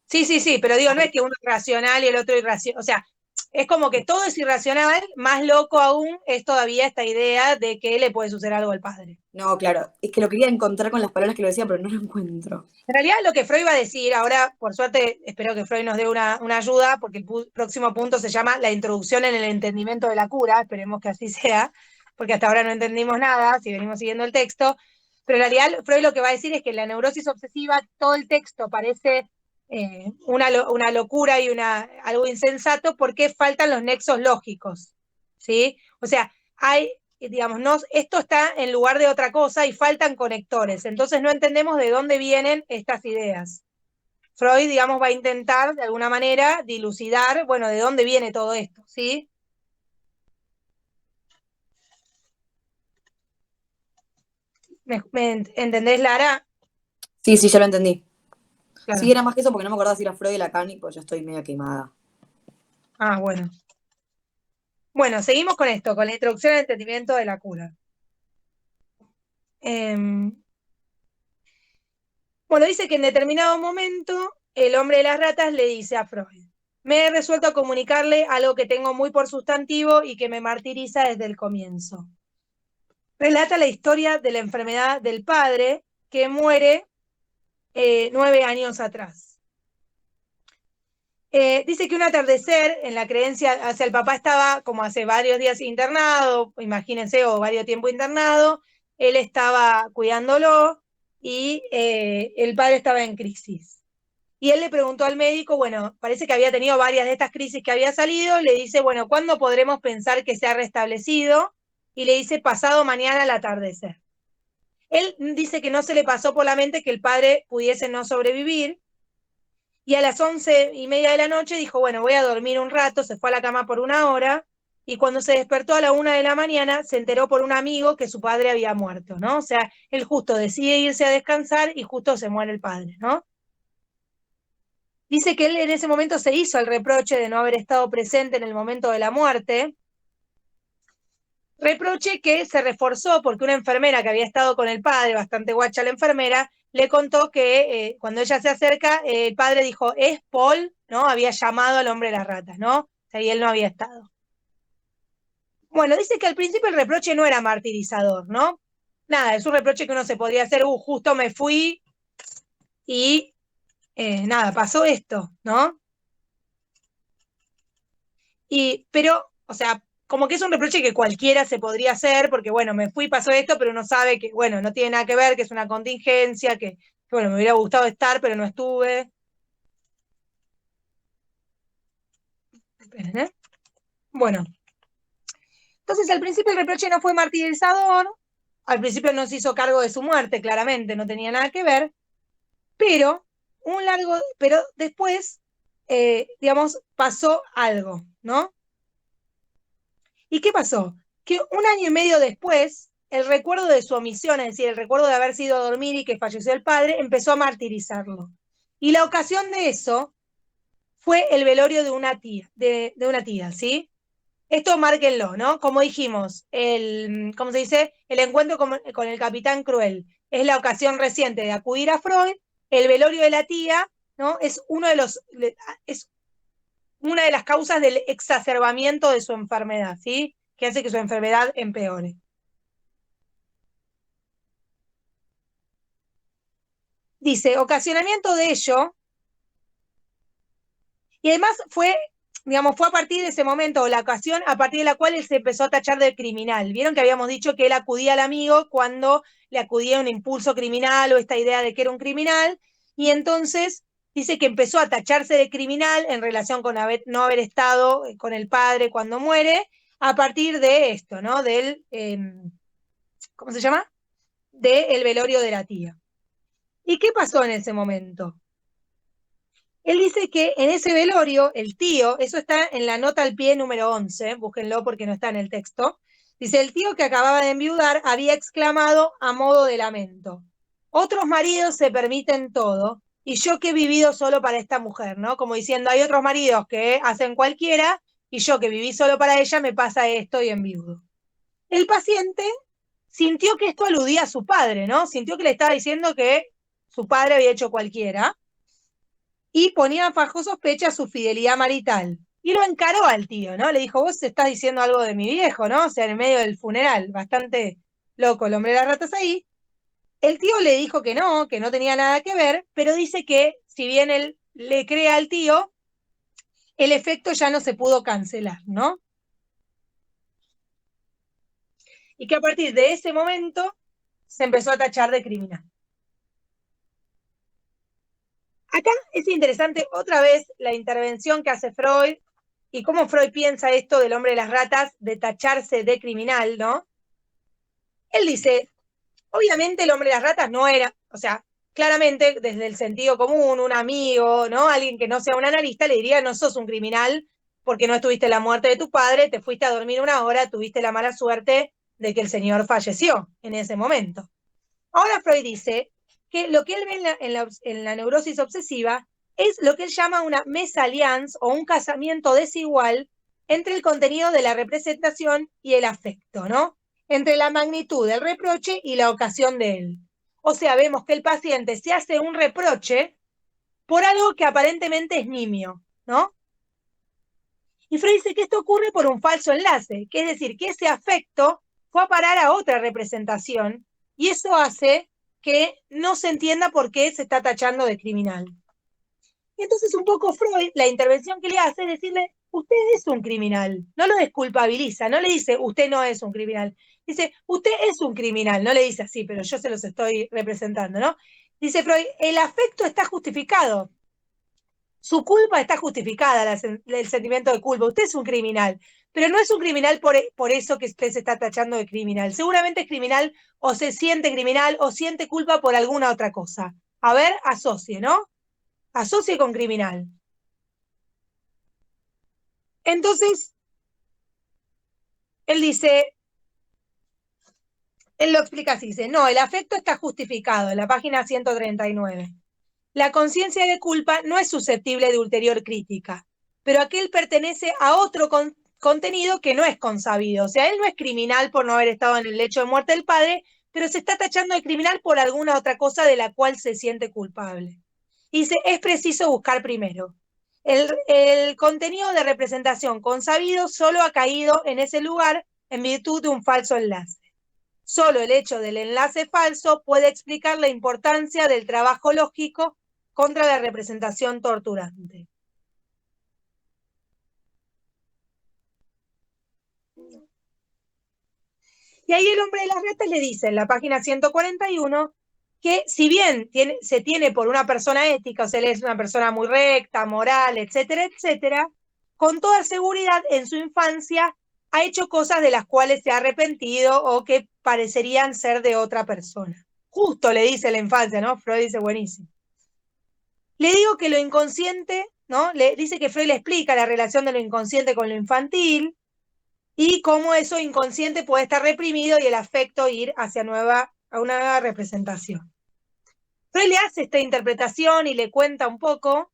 S1: Sí, pero digo, no es que uno es racional y el otro irracional, o sea, es como que todo es irracional, más loco aún es todavía esta idea de que le puede suceder algo al padre.
S6: No, claro, es que lo quería encontrar con las palabras que lo decía, pero no lo encuentro.
S1: En realidad lo que Freud va a decir, ahora por suerte espero que Freud nos dé una ayuda, porque el próximo punto se llama la introducción en el entendimiento de la cura, esperemos que así sea, porque hasta ahora no entendimos nada, si venimos siguiendo el texto, pero en realidad Freud lo que va a decir es que en la neurosis obsesiva todo el texto parece una locura y algo insensato porque faltan los nexos lógicos, ¿sí? O sea, hay, digamos, esto está en lugar de otra cosa y faltan conectores, entonces no entendemos de dónde vienen estas ideas. Freud, digamos, va a intentar de alguna manera dilucidar, bueno, de dónde viene todo esto, ¿sí? ¿Me entendés, Lara?
S6: Sí, ya lo entendí.
S1: Claro.
S6: Sí, era más que eso porque no me acordaba si era Freud y Lacan, y pues ya estoy media quemada.
S1: Ah, bueno. Bueno, seguimos con esto, con la introducción al entendimiento de la cura. Bueno, dice que en determinado momento el hombre de las ratas le dice a Freud, me he resuelto a comunicarle algo que tengo muy por sustantivo y que me martiriza desde el comienzo. Relata la historia de la enfermedad del padre que muere 9 años atrás. Dice que un atardecer, en la creencia hacia el papá estaba como hace varios días internado, imagínense, o varios tiempo internado, él estaba cuidándolo y el padre estaba en crisis. Y él le preguntó al médico, bueno, parece que había tenido varias de estas crisis que había salido, le dice, bueno, ¿cuándo podremos pensar que se ha restablecido? Y le dice, pasado mañana al atardecer. Él dice que no se le pasó por la mente que el padre pudiese no sobrevivir, y a las 11:30 de la noche dijo, bueno, voy a dormir un rato, se fue a la cama por 1 hora, y cuando se despertó a la 1 de la mañana, se enteró por un amigo que su padre había muerto, ¿no? O sea, él justo decide irse a descansar y justo se muere el padre, ¿no? Dice que él en ese momento se hizo el reproche de no haber estado presente en el momento de la muerte, reproche que se reforzó porque una enfermera que había estado con el padre, bastante guacha la enfermera, le contó que cuando ella se acerca, el padre dijo, es Paul, ¿no? Había llamado al hombre de las ratas, ¿no? O sea, y él no había estado. Bueno, dice que al principio el reproche no era martirizador, ¿no? Nada, es un reproche que uno se podría hacer, justo me fui y nada, pasó esto, ¿no? Pero, o sea, como que es un reproche que cualquiera se podría hacer, porque bueno, me fui, pasó esto, pero uno sabe que, bueno, no tiene nada que ver, que es una contingencia, que bueno, me hubiera gustado estar, pero no estuve. Esperen, ¿eh? Bueno. Entonces, al principio el reproche no fue martirizador, al principio no se hizo cargo de su muerte, claramente, no tenía nada que ver, pero después, digamos, pasó algo, ¿no? ¿Y qué pasó? Que 1 año y medio después, el recuerdo de su omisión, es decir, el recuerdo de haber sido a dormir y que falleció el padre, empezó a martirizarlo. Y la ocasión de eso fue el velorio de una tía, ¿sí? Esto márquenlo, ¿no? Como dijimos, ¿cómo se dice? El encuentro con el capitán Cruel es la ocasión reciente de acudir a Freud. El velorio de la tía, ¿no? Es una de las causas del exacerbamiento de su enfermedad, ¿sí? Que hace que su enfermedad empeore. Dice, ocasionamiento de ello, y además fue a partir de ese momento, la ocasión a partir de la cual él se empezó a tachar de criminal. Vieron que habíamos dicho que él acudía al amigo cuando le acudía un impulso criminal o esta idea de que era un criminal, y entonces dice que empezó a tacharse de criminal en relación con no haber estado con el padre cuando muere, a partir de esto, ¿no? ¿Cómo se llama? Del velorio de la tía. ¿Y qué pasó en ese momento? Él dice que en ese velorio, el tío, eso está en la nota al pie número 11, búsquenlo porque no está en el texto, dice, el tío que acababa de enviudar había exclamado a modo de lamento, otros maridos se permiten todo, y yo que he vivido solo para esta mujer, ¿no? Como diciendo, hay otros maridos que hacen cualquiera, y yo que viví solo para ella me pasa esto y enviudo. El paciente sintió que esto aludía a su padre, ¿no? Sintió que le estaba diciendo que su padre había hecho cualquiera, y ponía bajo sospecha su fidelidad marital. Y lo encaró al tío, ¿no? Le dijo, vos estás diciendo algo de mi viejo, ¿no? O sea, en medio del funeral, bastante loco el hombre de las ratas ahí. El tío le dijo que no tenía nada que ver, pero dice que si bien él le cree al tío, el efecto ya no se pudo cancelar, ¿no? Y que a partir de ese momento se empezó a tachar de criminal. Acá es interesante otra vez la intervención que hace Freud y cómo Freud piensa esto del hombre de las ratas, de tacharse de criminal, ¿no? Él dice, obviamente el hombre de las ratas no era, o sea, claramente desde el sentido común, un amigo, ¿no? Alguien que no sea un analista le diría, no sos un criminal porque no estuviste en la muerte de tu padre, te fuiste a dormir 1 hora, tuviste la mala suerte de que el señor falleció en ese momento. Ahora Freud dice que lo que él ve en la neurosis obsesiva es lo que él llama una mésalliance o un casamiento desigual entre el contenido de la representación y el afecto, ¿no? Entre la magnitud del reproche y la ocasión de él. O sea, vemos que el paciente se hace un reproche por algo que aparentemente es nimio, ¿no? Y Freud dice que esto ocurre por un falso enlace, que es decir, que ese afecto fue a parar a otra representación y eso hace que no se entienda por qué se está tachando de criminal. Y entonces un poco Freud, la intervención que le hace es decirle, usted es un criminal, no lo desculpabiliza, no le dice, usted no es un criminal, dice, usted es un criminal, no le dice así, pero yo se los estoy representando, ¿no? Dice Freud, el afecto está justificado, su culpa está justificada, el sentimiento de culpa, usted es un criminal, pero no es un criminal por eso que usted se está tachando de criminal. Seguramente es criminal o se siente criminal o siente culpa por alguna otra cosa. A ver, asocie, ¿no? Asocie con criminal. Entonces, él lo explica así, dice, no, el afecto está justificado, en la página 139. La conciencia de culpa no es susceptible de ulterior crítica, pero aquel pertenece a otro contenido que no es consabido. O sea, él no es criminal por no haber estado en el lecho de muerte del padre, pero se está tachando de criminal por alguna otra cosa de la cual se siente culpable. Dice, es preciso buscar primero. El contenido de representación consabido solo ha caído en ese lugar en virtud de un falso enlace. Solo el hecho del enlace falso puede explicar la importancia del trabajo lógico contra la representación torturante. Y ahí el hombre de las ratas le dice en la página 141 que si bien se tiene por una persona ética, o sea, él es una persona muy recta, moral, etcétera, etcétera, con toda seguridad en su infancia ha hecho cosas de las cuales se ha arrepentido o que parecerían ser de otra persona. Justo le dice la infancia, ¿no? Freud dice, buenísimo. Le digo que lo inconsciente, ¿no? Dice que Freud le explica la relación de lo inconsciente con lo infantil y cómo eso inconsciente puede estar reprimido y el afecto ir hacia a una nueva representación. Freud le hace esta interpretación y le cuenta un poco,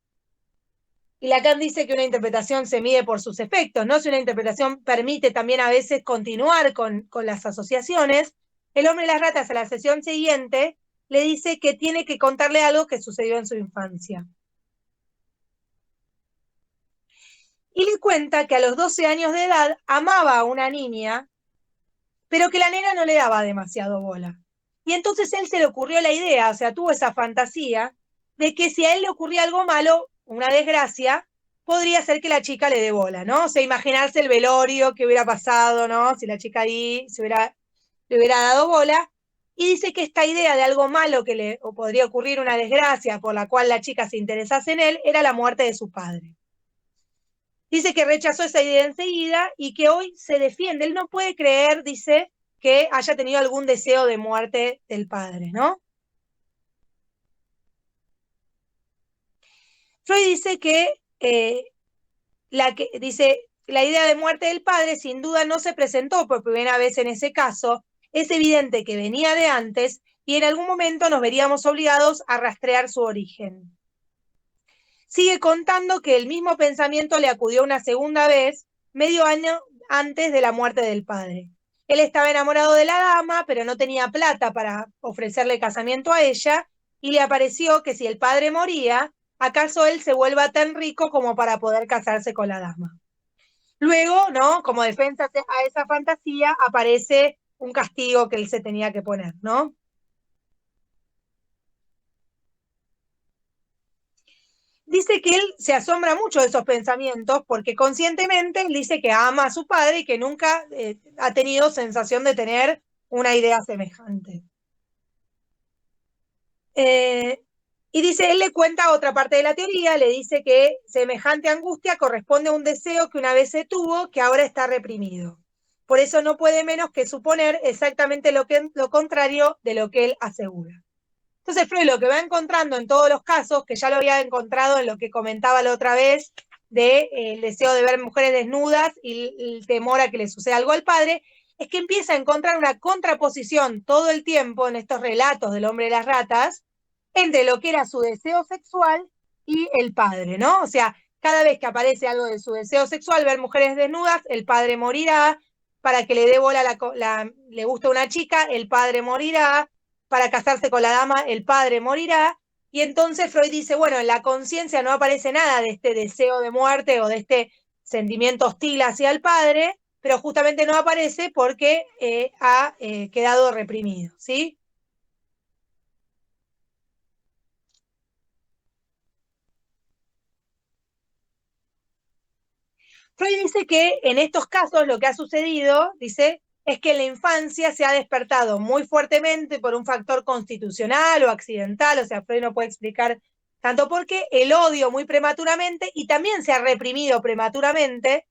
S1: y Lacan dice que una interpretación se mide por sus efectos, ¿no? Si una interpretación permite también a veces continuar con las asociaciones, el hombre de las ratas a la sesión siguiente le dice que tiene que contarle algo que sucedió en su infancia. Y le cuenta que a los 12 años de edad amaba a una niña, pero que la nena no le daba demasiado bola. Y entonces él se le ocurrió la idea, o sea, tuvo esa fantasía de que si a él le ocurría algo malo, una desgracia, podría ser que la chica le dé bola, ¿no? O sea, imaginarse el velorio que hubiera pasado, ¿no? Si la chica ahí le hubiera dado bola. Y dice que esta idea de algo malo que o podría ocurrir una desgracia por la cual la chica se interesase en él, era la muerte de su padre. Dice que rechazó esa idea enseguida y que hoy se defiende. Él no puede creer, dice, que haya tenido algún deseo de muerte del padre, ¿no? Freud dice que la idea de muerte del padre sin duda no se presentó por primera vez en ese caso. Es evidente que venía de antes y en algún momento nos veríamos obligados a rastrear su origen. Sigue contando que el mismo pensamiento le acudió una segunda vez, medio año antes de la muerte del padre. Él estaba enamorado de la dama, pero no tenía plata para ofrecerle casamiento a ella, y le apareció que si el padre moría, ¿acaso él se vuelva tan rico como para poder casarse con la dama? Luego, ¿no? Como defensa a esa fantasía, aparece un castigo que él se tenía que poner, ¿no? Dice que él se asombra mucho de esos pensamientos porque conscientemente él dice que ama a su padre y que nunca ha tenido sensación de tener una idea semejante. Y dice, él le cuenta otra parte de la teoría, le dice que semejante angustia corresponde a un deseo que una vez se tuvo, que ahora está reprimido. Por eso no puede menos que suponer exactamente lo contrario de lo que él asegura. Entonces Freud lo que va encontrando en todos los casos, que ya lo había encontrado en lo que comentaba la otra vez, del deseo de ver mujeres desnudas y el temor a que le suceda algo al padre, es que empieza a encontrar una contraposición todo el tiempo en estos relatos del hombre de las ratas, entre lo que era su deseo sexual y el padre, ¿no? O sea, cada vez que aparece algo de su deseo sexual, ver mujeres desnudas, el padre morirá, para que le dé bola le gusta una chica, el padre morirá, para casarse con la dama, el padre morirá, y entonces Freud dice, bueno, en la conciencia no aparece nada de este deseo de muerte o de este sentimiento hostil hacia el padre, pero justamente no aparece porque ha quedado reprimido, ¿sí? Freud dice que en estos casos lo que ha sucedido, dice, es que en la infancia se ha despertado muy fuertemente por un factor constitucional o accidental, o sea, Freud no puede explicar tanto por qué, el odio muy prematuramente y también se ha reprimido prematuramente,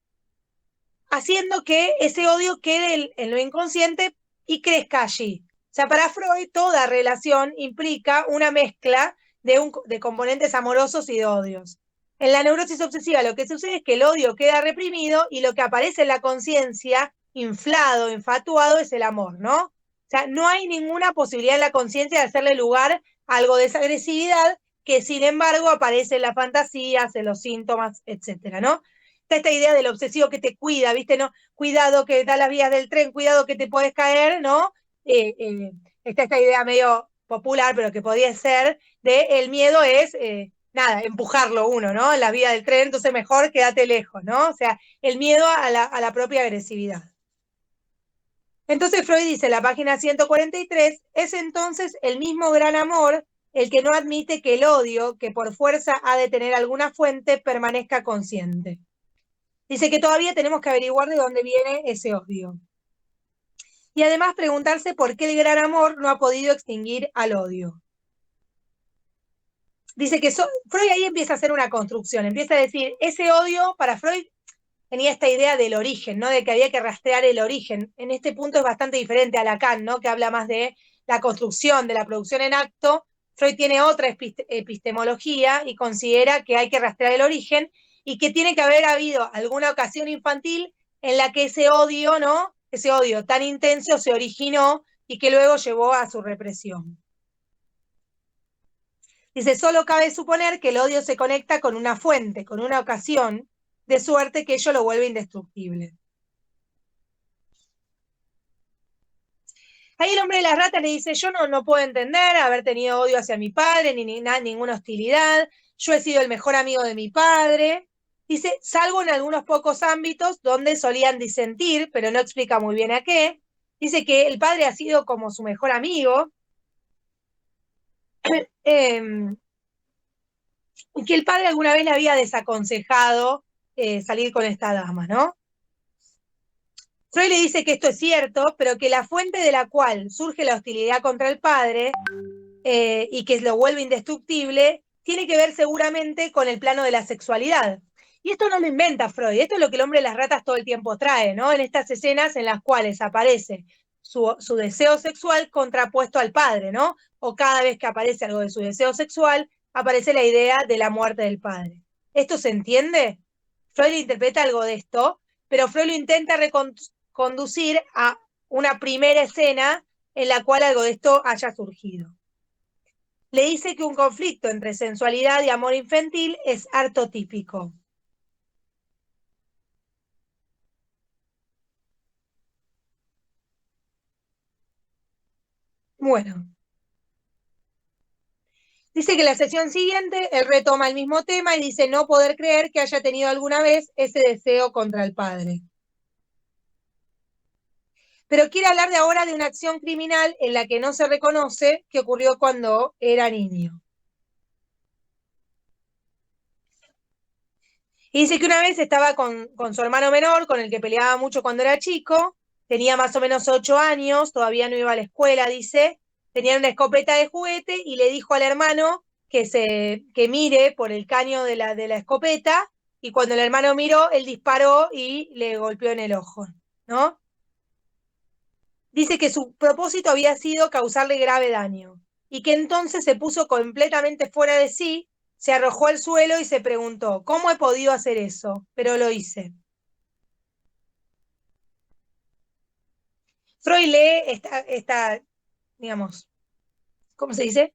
S1: haciendo que ese odio quede en lo inconsciente y crezca allí. O sea, para Freud toda relación implica una mezcla de componentes amorosos y de odios. En la neurosis obsesiva lo que sucede es que el odio queda reprimido y lo que aparece en la conciencia, inflado, infatuado, es el amor, ¿no? O sea, no hay ninguna posibilidad en la conciencia de hacerle lugar a algo de esa agresividad que, sin embargo, aparece en las fantasías, en los síntomas, etcétera, ¿no? Está esta idea del obsesivo que te cuida, ¿viste? ¿No? Cuidado que da las vías del tren, cuidado que te puedes caer, ¿no? Está esta idea medio popular, pero que podría ser, de el miedo es... nada, empujarlo uno, ¿no? En la vía del tren, entonces mejor quédate lejos, ¿no? O sea, el miedo a la propia agresividad. Entonces Freud dice en la página 143, es entonces el mismo gran amor el que no admite que el odio, que por fuerza ha de tener alguna fuente, permanezca consciente. Dice que todavía tenemos que averiguar de dónde viene ese odio. Y además preguntarse por qué el gran amor no ha podido extinguir al odio. Dice que Freud ahí empieza a hacer una construcción, empieza a decir, ese odio para Freud tenía esta idea del origen, ¿no? De que había que rastrear el origen. En este punto es bastante diferente a Lacan, ¿no? Que habla más de la construcción, de la producción en acto. Freud tiene otra epistemología y considera que hay que rastrear el origen y que tiene que haber habido alguna ocasión infantil en la que ese odio, ¿no? Ese odio tan intenso se originó y que luego llevó a su represión. Dice, solo cabe suponer que el odio se conecta con una fuente, con una ocasión, de suerte que ello lo vuelve indestructible. Ahí el hombre de las ratas le dice, yo no puedo entender haber tenido odio hacia mi padre, ni ninguna hostilidad, yo he sido el mejor amigo de mi padre. Dice, salvo en algunos pocos ámbitos donde solían disentir, pero no explica muy bien a qué. Dice que el padre ha sido como su mejor amigo. Y que el padre alguna vez le había desaconsejado salir con esta dama, ¿no? Freud le dice que esto es cierto, pero que la fuente de la cual surge la hostilidad contra el padre y que lo vuelve indestructible, tiene que ver seguramente con el plano de la sexualidad. Y esto no lo inventa Freud, esto es lo que el hombre de las ratas todo el tiempo trae, ¿no? En estas escenas en las cuales aparece su deseo sexual contrapuesto al padre, ¿no? O cada vez que aparece algo de su deseo sexual, aparece la idea de la muerte del padre. ¿Esto se entiende? Freud interpreta algo de esto, pero Freud lo intenta reconducir a una primera escena en la cual algo de esto haya surgido. Le dice que un conflicto entre sensualidad y amor infantil es artotípico. Bueno. Dice que en la sesión siguiente él retoma el mismo tema y dice no poder creer que haya tenido alguna vez ese deseo contra el padre. Pero quiere hablar de ahora de una acción criminal en la que no se reconoce que ocurrió cuando era niño. Y dice que una vez estaba con su hermano menor, con el que peleaba mucho cuando era chico, tenía más o menos 8 años, todavía no iba a la escuela, dice, tenía una escopeta de juguete y le dijo al hermano que mire por el caño de la escopeta, y cuando el hermano miró, él disparó y le golpeó en el ojo, ¿no? Dice que su propósito había sido causarle grave daño, y que entonces se puso completamente fuera de sí, se arrojó al suelo y se preguntó, ¿cómo he podido hacer eso? Pero lo hice. Freud lee esta digamos, ¿cómo se dice?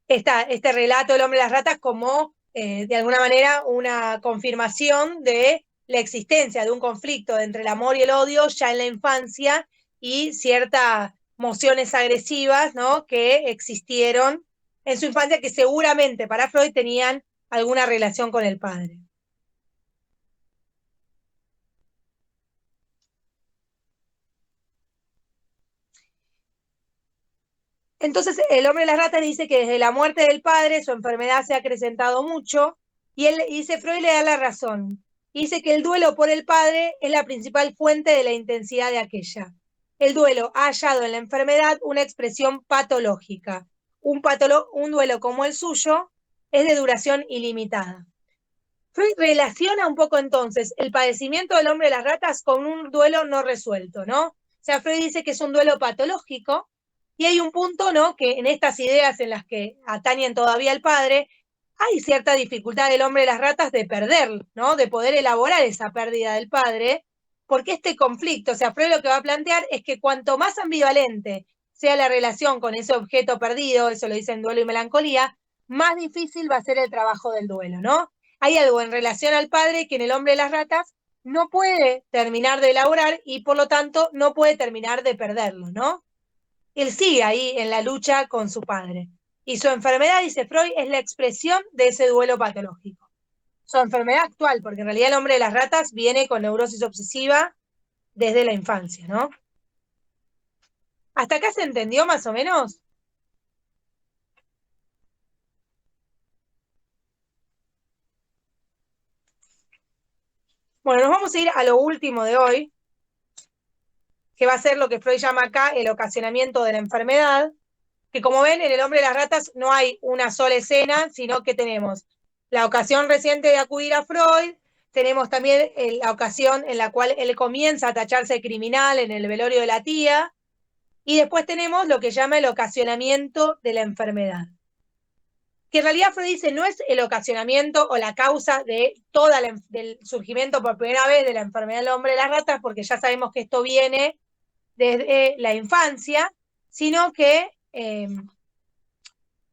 S1: Este relato del hombre de las ratas como, de alguna manera, una confirmación de la existencia de un conflicto entre el amor y el odio ya en la infancia y ciertas emociones agresivas, ¿no? Que existieron en su infancia que seguramente para Freud tenían alguna relación con el padre. Entonces el hombre de las ratas dice que desde la muerte del padre su enfermedad se ha acrecentado mucho y él dice, Freud le da la razón. Dice que el duelo por el padre es la principal fuente de la intensidad de aquella. El duelo ha hallado en la enfermedad una expresión patológica. Un duelo como el suyo es de duración ilimitada. Freud relaciona un poco entonces el padecimiento del hombre de las ratas con un duelo no resuelto, ¿no? O sea, Freud dice que es un duelo patológico y hay un punto, ¿no? Que en estas ideas en las que atañen todavía al padre, hay cierta dificultad del hombre de las ratas de perder, ¿no? De poder elaborar esa pérdida del padre, porque este conflicto, o sea, Freud lo que va a plantear es que cuanto más ambivalente sea la relación con ese objeto perdido, eso lo dice en Duelo y Melancolía, más difícil va a ser el trabajo del duelo, ¿no? Hay algo en relación al padre que en el hombre de las ratas no puede terminar de elaborar y por lo tanto no puede terminar de perderlo, ¿no? Él sigue ahí en la lucha con su padre. Y su enfermedad, dice Freud, es la expresión de ese duelo patológico. Su enfermedad actual, porque en realidad el hombre de las ratas viene con neurosis obsesiva desde la infancia, ¿no? ¿Hasta acá se entendió más o menos? Bueno, nos vamos a ir a lo último de hoy, que va a ser lo que Freud llama acá el ocasionamiento de la enfermedad, que como ven, en el hombre de las ratas no hay una sola escena, sino que tenemos la ocasión reciente de acudir a Freud, tenemos también la ocasión en la cual él comienza a tacharse de criminal en el velorio de la tía, y después tenemos lo que llama el ocasionamiento de la enfermedad. Que en realidad Freud dice no es el ocasionamiento o la causa de del surgimiento por primera vez de la enfermedad del hombre de las ratas, porque ya sabemos que esto viene desde la infancia, sino que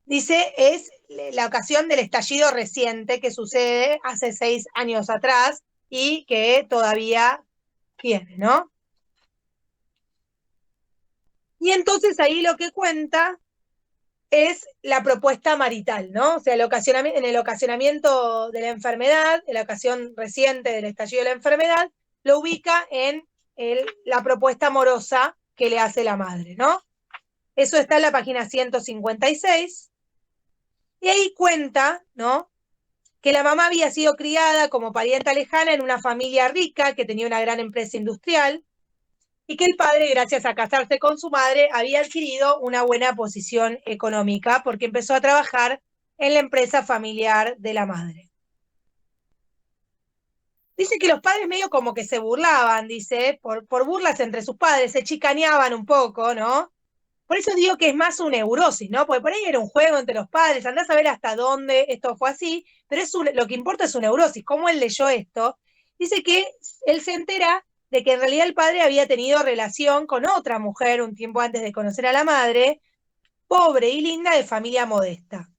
S1: dice es la ocasión del estallido reciente que sucede hace 6 años atrás y que todavía tiene, ¿no? Y entonces ahí lo que cuenta es la propuesta marital, ¿no? O sea, en el ocasionamiento de la enfermedad, en la ocasión reciente del estallido de la enfermedad, lo ubica en la propuesta amorosa que le hace la madre, ¿no? Eso está en la página 156. Y ahí cuenta, ¿no?, que la mamá había sido criada como parienta lejana en una familia rica que tenía una gran empresa industrial, y que el padre, gracias a casarse con su madre, había adquirido una buena posición económica porque empezó a trabajar en la empresa familiar de la madre. Dice que los padres medio como que se burlaban, dice, por burlas entre sus padres, se chicaneaban un poco, ¿no? Por eso digo que es más una neurosis, ¿no? Porque por ahí era un juego entre los padres, andás a ver hasta dónde esto fue así, pero lo que importa es su neurosis, cómo él leyó esto. Dice que él se entera de que en realidad el padre había tenido relación con otra mujer un tiempo antes de conocer a la madre, pobre y linda, de familia modesta.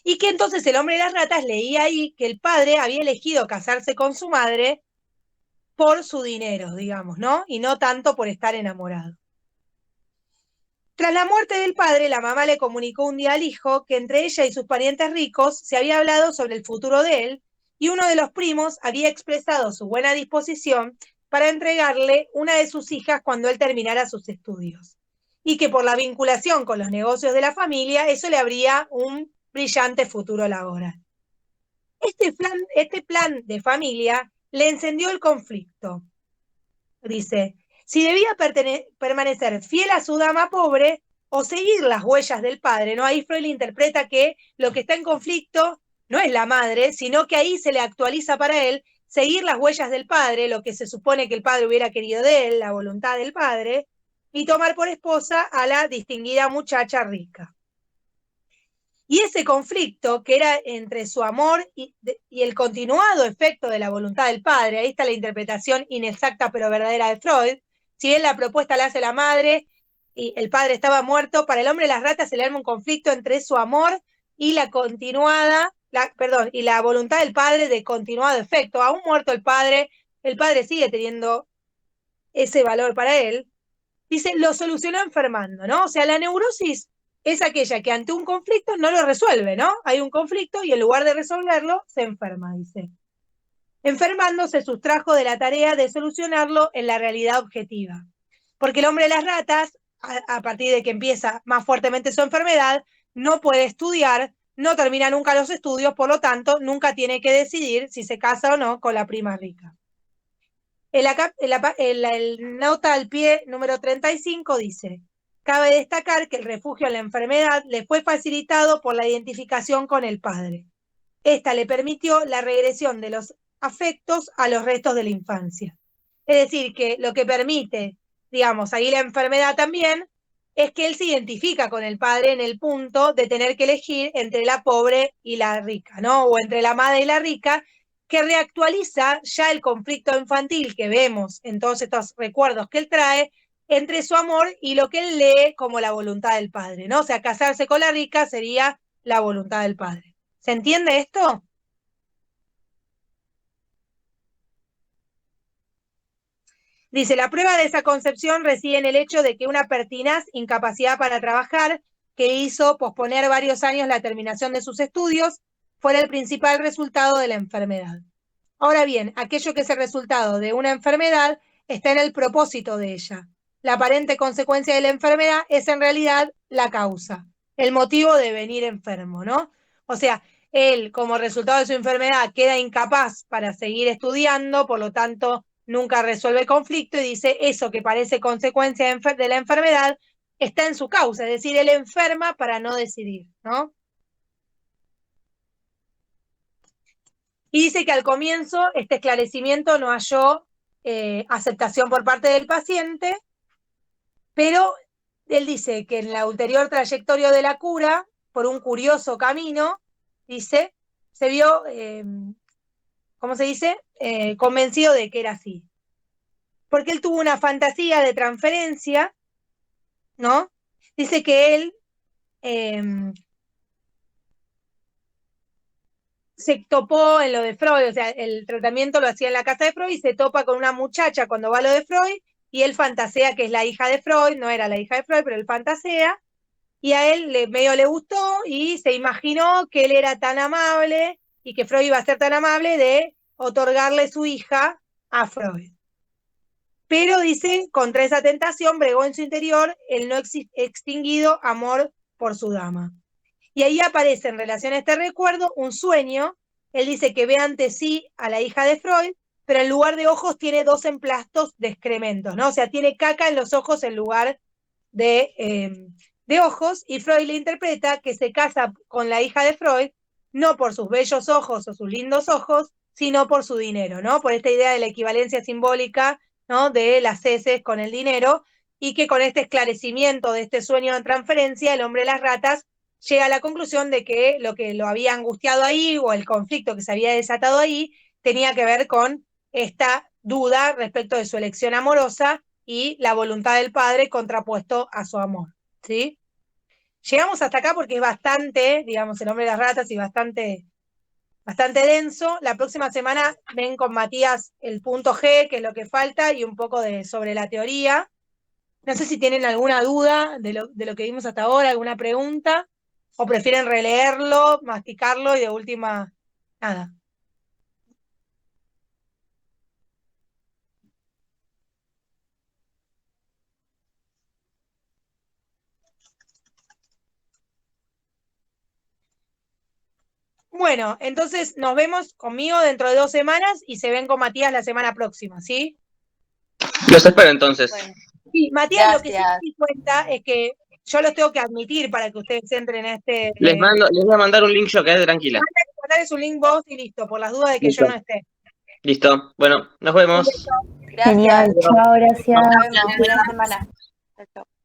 S1: Y que entonces el hombre de las ratas leía ahí que el padre había elegido casarse con su madre por su dinero, digamos, ¿no? Y no tanto por estar enamorado. Tras la muerte del padre, la mamá le comunicó un día al hijo que entre ella y sus parientes ricos se había hablado sobre el futuro de él, y uno de los primos había expresado su buena disposición para entregarle una de sus hijas cuando él terminara sus estudios, y que por la vinculación con los negocios de la familia eso le abría un brillante futuro laboral. Este plan de familia le encendió el conflicto. Dice, si debía permanecer fiel a su dama pobre o seguir las huellas del padre, ¿no? Ahí Freud interpreta que lo que está en conflicto no es la madre, sino que ahí se le actualiza para él seguir las huellas del padre, lo que se supone que el padre hubiera querido de él, la voluntad del padre, y tomar por esposa a la distinguida muchacha rica. Y ese conflicto, que era entre su amor y el continuado efecto de la voluntad del padre, ahí está la interpretación inexacta pero verdadera de Freud. Si bien la propuesta la hace la madre y el padre estaba muerto, para el hombre de las ratas se le arma un conflicto entre su amor y la voluntad del padre de continuado efecto. Aún muerto el padre sigue teniendo ese valor para él. Dice, lo solucionó enfermando, ¿no? O sea, la neurosis es aquella que ante un conflicto no lo resuelve, ¿no? Hay un conflicto y en lugar de resolverlo, se enferma, dice. Enfermando se sustrajo de la tarea de solucionarlo en la realidad objetiva. Porque el hombre de las ratas, a partir de que empieza más fuertemente su enfermedad, no puede estudiar, no termina nunca los estudios, por lo tanto, nunca tiene que decidir si se casa o no con la prima rica. El nota al pie número 35 dice, cabe destacar que el refugio a la enfermedad le fue facilitado por la identificación con el padre. Esta le permitió la regresión de los afectos a los restos de la infancia. Es decir, que lo que permite, digamos, ahí la enfermedad también, es que él se identifica con el padre en el punto de tener que elegir entre la pobre y la rica, ¿no? O entre la madre y la rica, que reactualiza ya el conflicto infantil que vemos en todos estos recuerdos que él trae entre su amor y lo que él lee como la voluntad del padre, ¿no? O sea, casarse con la rica sería la voluntad del padre. ¿Se entiende esto? Dice, la prueba de esa concepción reside en el hecho de que una pertinaz incapacidad para trabajar, que hizo posponer varios años la terminación de sus estudios, fuera el principal resultado de la enfermedad. Ahora bien, aquello que es el resultado de una enfermedad está en el propósito de ella. La aparente consecuencia de la enfermedad es en realidad la causa, el motivo de venir enfermo, ¿no? O sea, él, como resultado de su enfermedad, queda incapaz para seguir estudiando, por lo tanto, nunca resuelve el conflicto y dice, eso que parece consecuencia de la enfermedad está en su causa, es decir, él enferma para no decidir, ¿no? Y dice que al comienzo este esclarecimiento no halló aceptación por parte del paciente, pero él dice que en la ulterior trayectoria de la cura, por un curioso camino, dice, se vio, ¿cómo se dice? Convencido de que era así. Porque él tuvo una fantasía de transferencia, ¿no? Dice que él se topó en lo de Freud, o sea, el tratamiento lo hacía en la casa de Freud y se topa con una muchacha cuando va a lo de Freud y él fantasea que es la hija de Freud, no era la hija de Freud, pero él fantasea, y a él medio le gustó y se imaginó que él era tan amable y que Freud iba a ser tan amable de otorgarle su hija a Freud. Pero dice, contra esa tentación bregó en su interior el no extinguido amor por su dama. Y ahí aparece en relación a este recuerdo un sueño. Él dice que ve ante sí a la hija de Freud, pero en lugar de ojos tiene 2 emplastos de excrementos, ¿no? O sea, tiene caca en los ojos en lugar de ojos, y Freud le interpreta que se casa con la hija de Freud no por sus bellos ojos o sus lindos ojos, sino por su dinero, ¿no? Por esta idea de la equivalencia simbólica, ¿no? De las heces con el dinero, y que con este esclarecimiento de este sueño de transferencia, el hombre de las ratas llega a la conclusión de que lo había angustiado ahí, o el conflicto que se había desatado ahí, tenía que ver con esta duda respecto de su elección amorosa y la voluntad del padre contrapuesto a su amor, ¿sí? Llegamos hasta acá porque es bastante, digamos, el hombre de las ratas y bastante denso. La próxima semana ven con Matías el punto G, que es lo que falta, y un poco sobre la teoría. No sé si tienen alguna duda de lo que vimos hasta ahora, alguna pregunta, o prefieren releerlo, masticarlo y de última, nada. Bueno, entonces nos vemos conmigo dentro de 2 semanas y se ven con Matías la semana próxima, ¿sí?
S5: Los espero entonces.
S3: Bueno,
S1: Sí, Matías,
S3: gracias.
S1: lo que sí me di cuenta es que yo los tengo que admitir para que ustedes entren en este...
S5: Les voy a mandar un link yo, quédate tranquila.
S1: Mandarles un link vos y listo, por las dudas de que
S5: Listo.
S1: yo no esté.
S5: Listo. Bueno, nos vemos.
S3: Gracias.
S2: Genial, chao, gracias.
S3: Nos vemos. Buena semana. Chao, chao.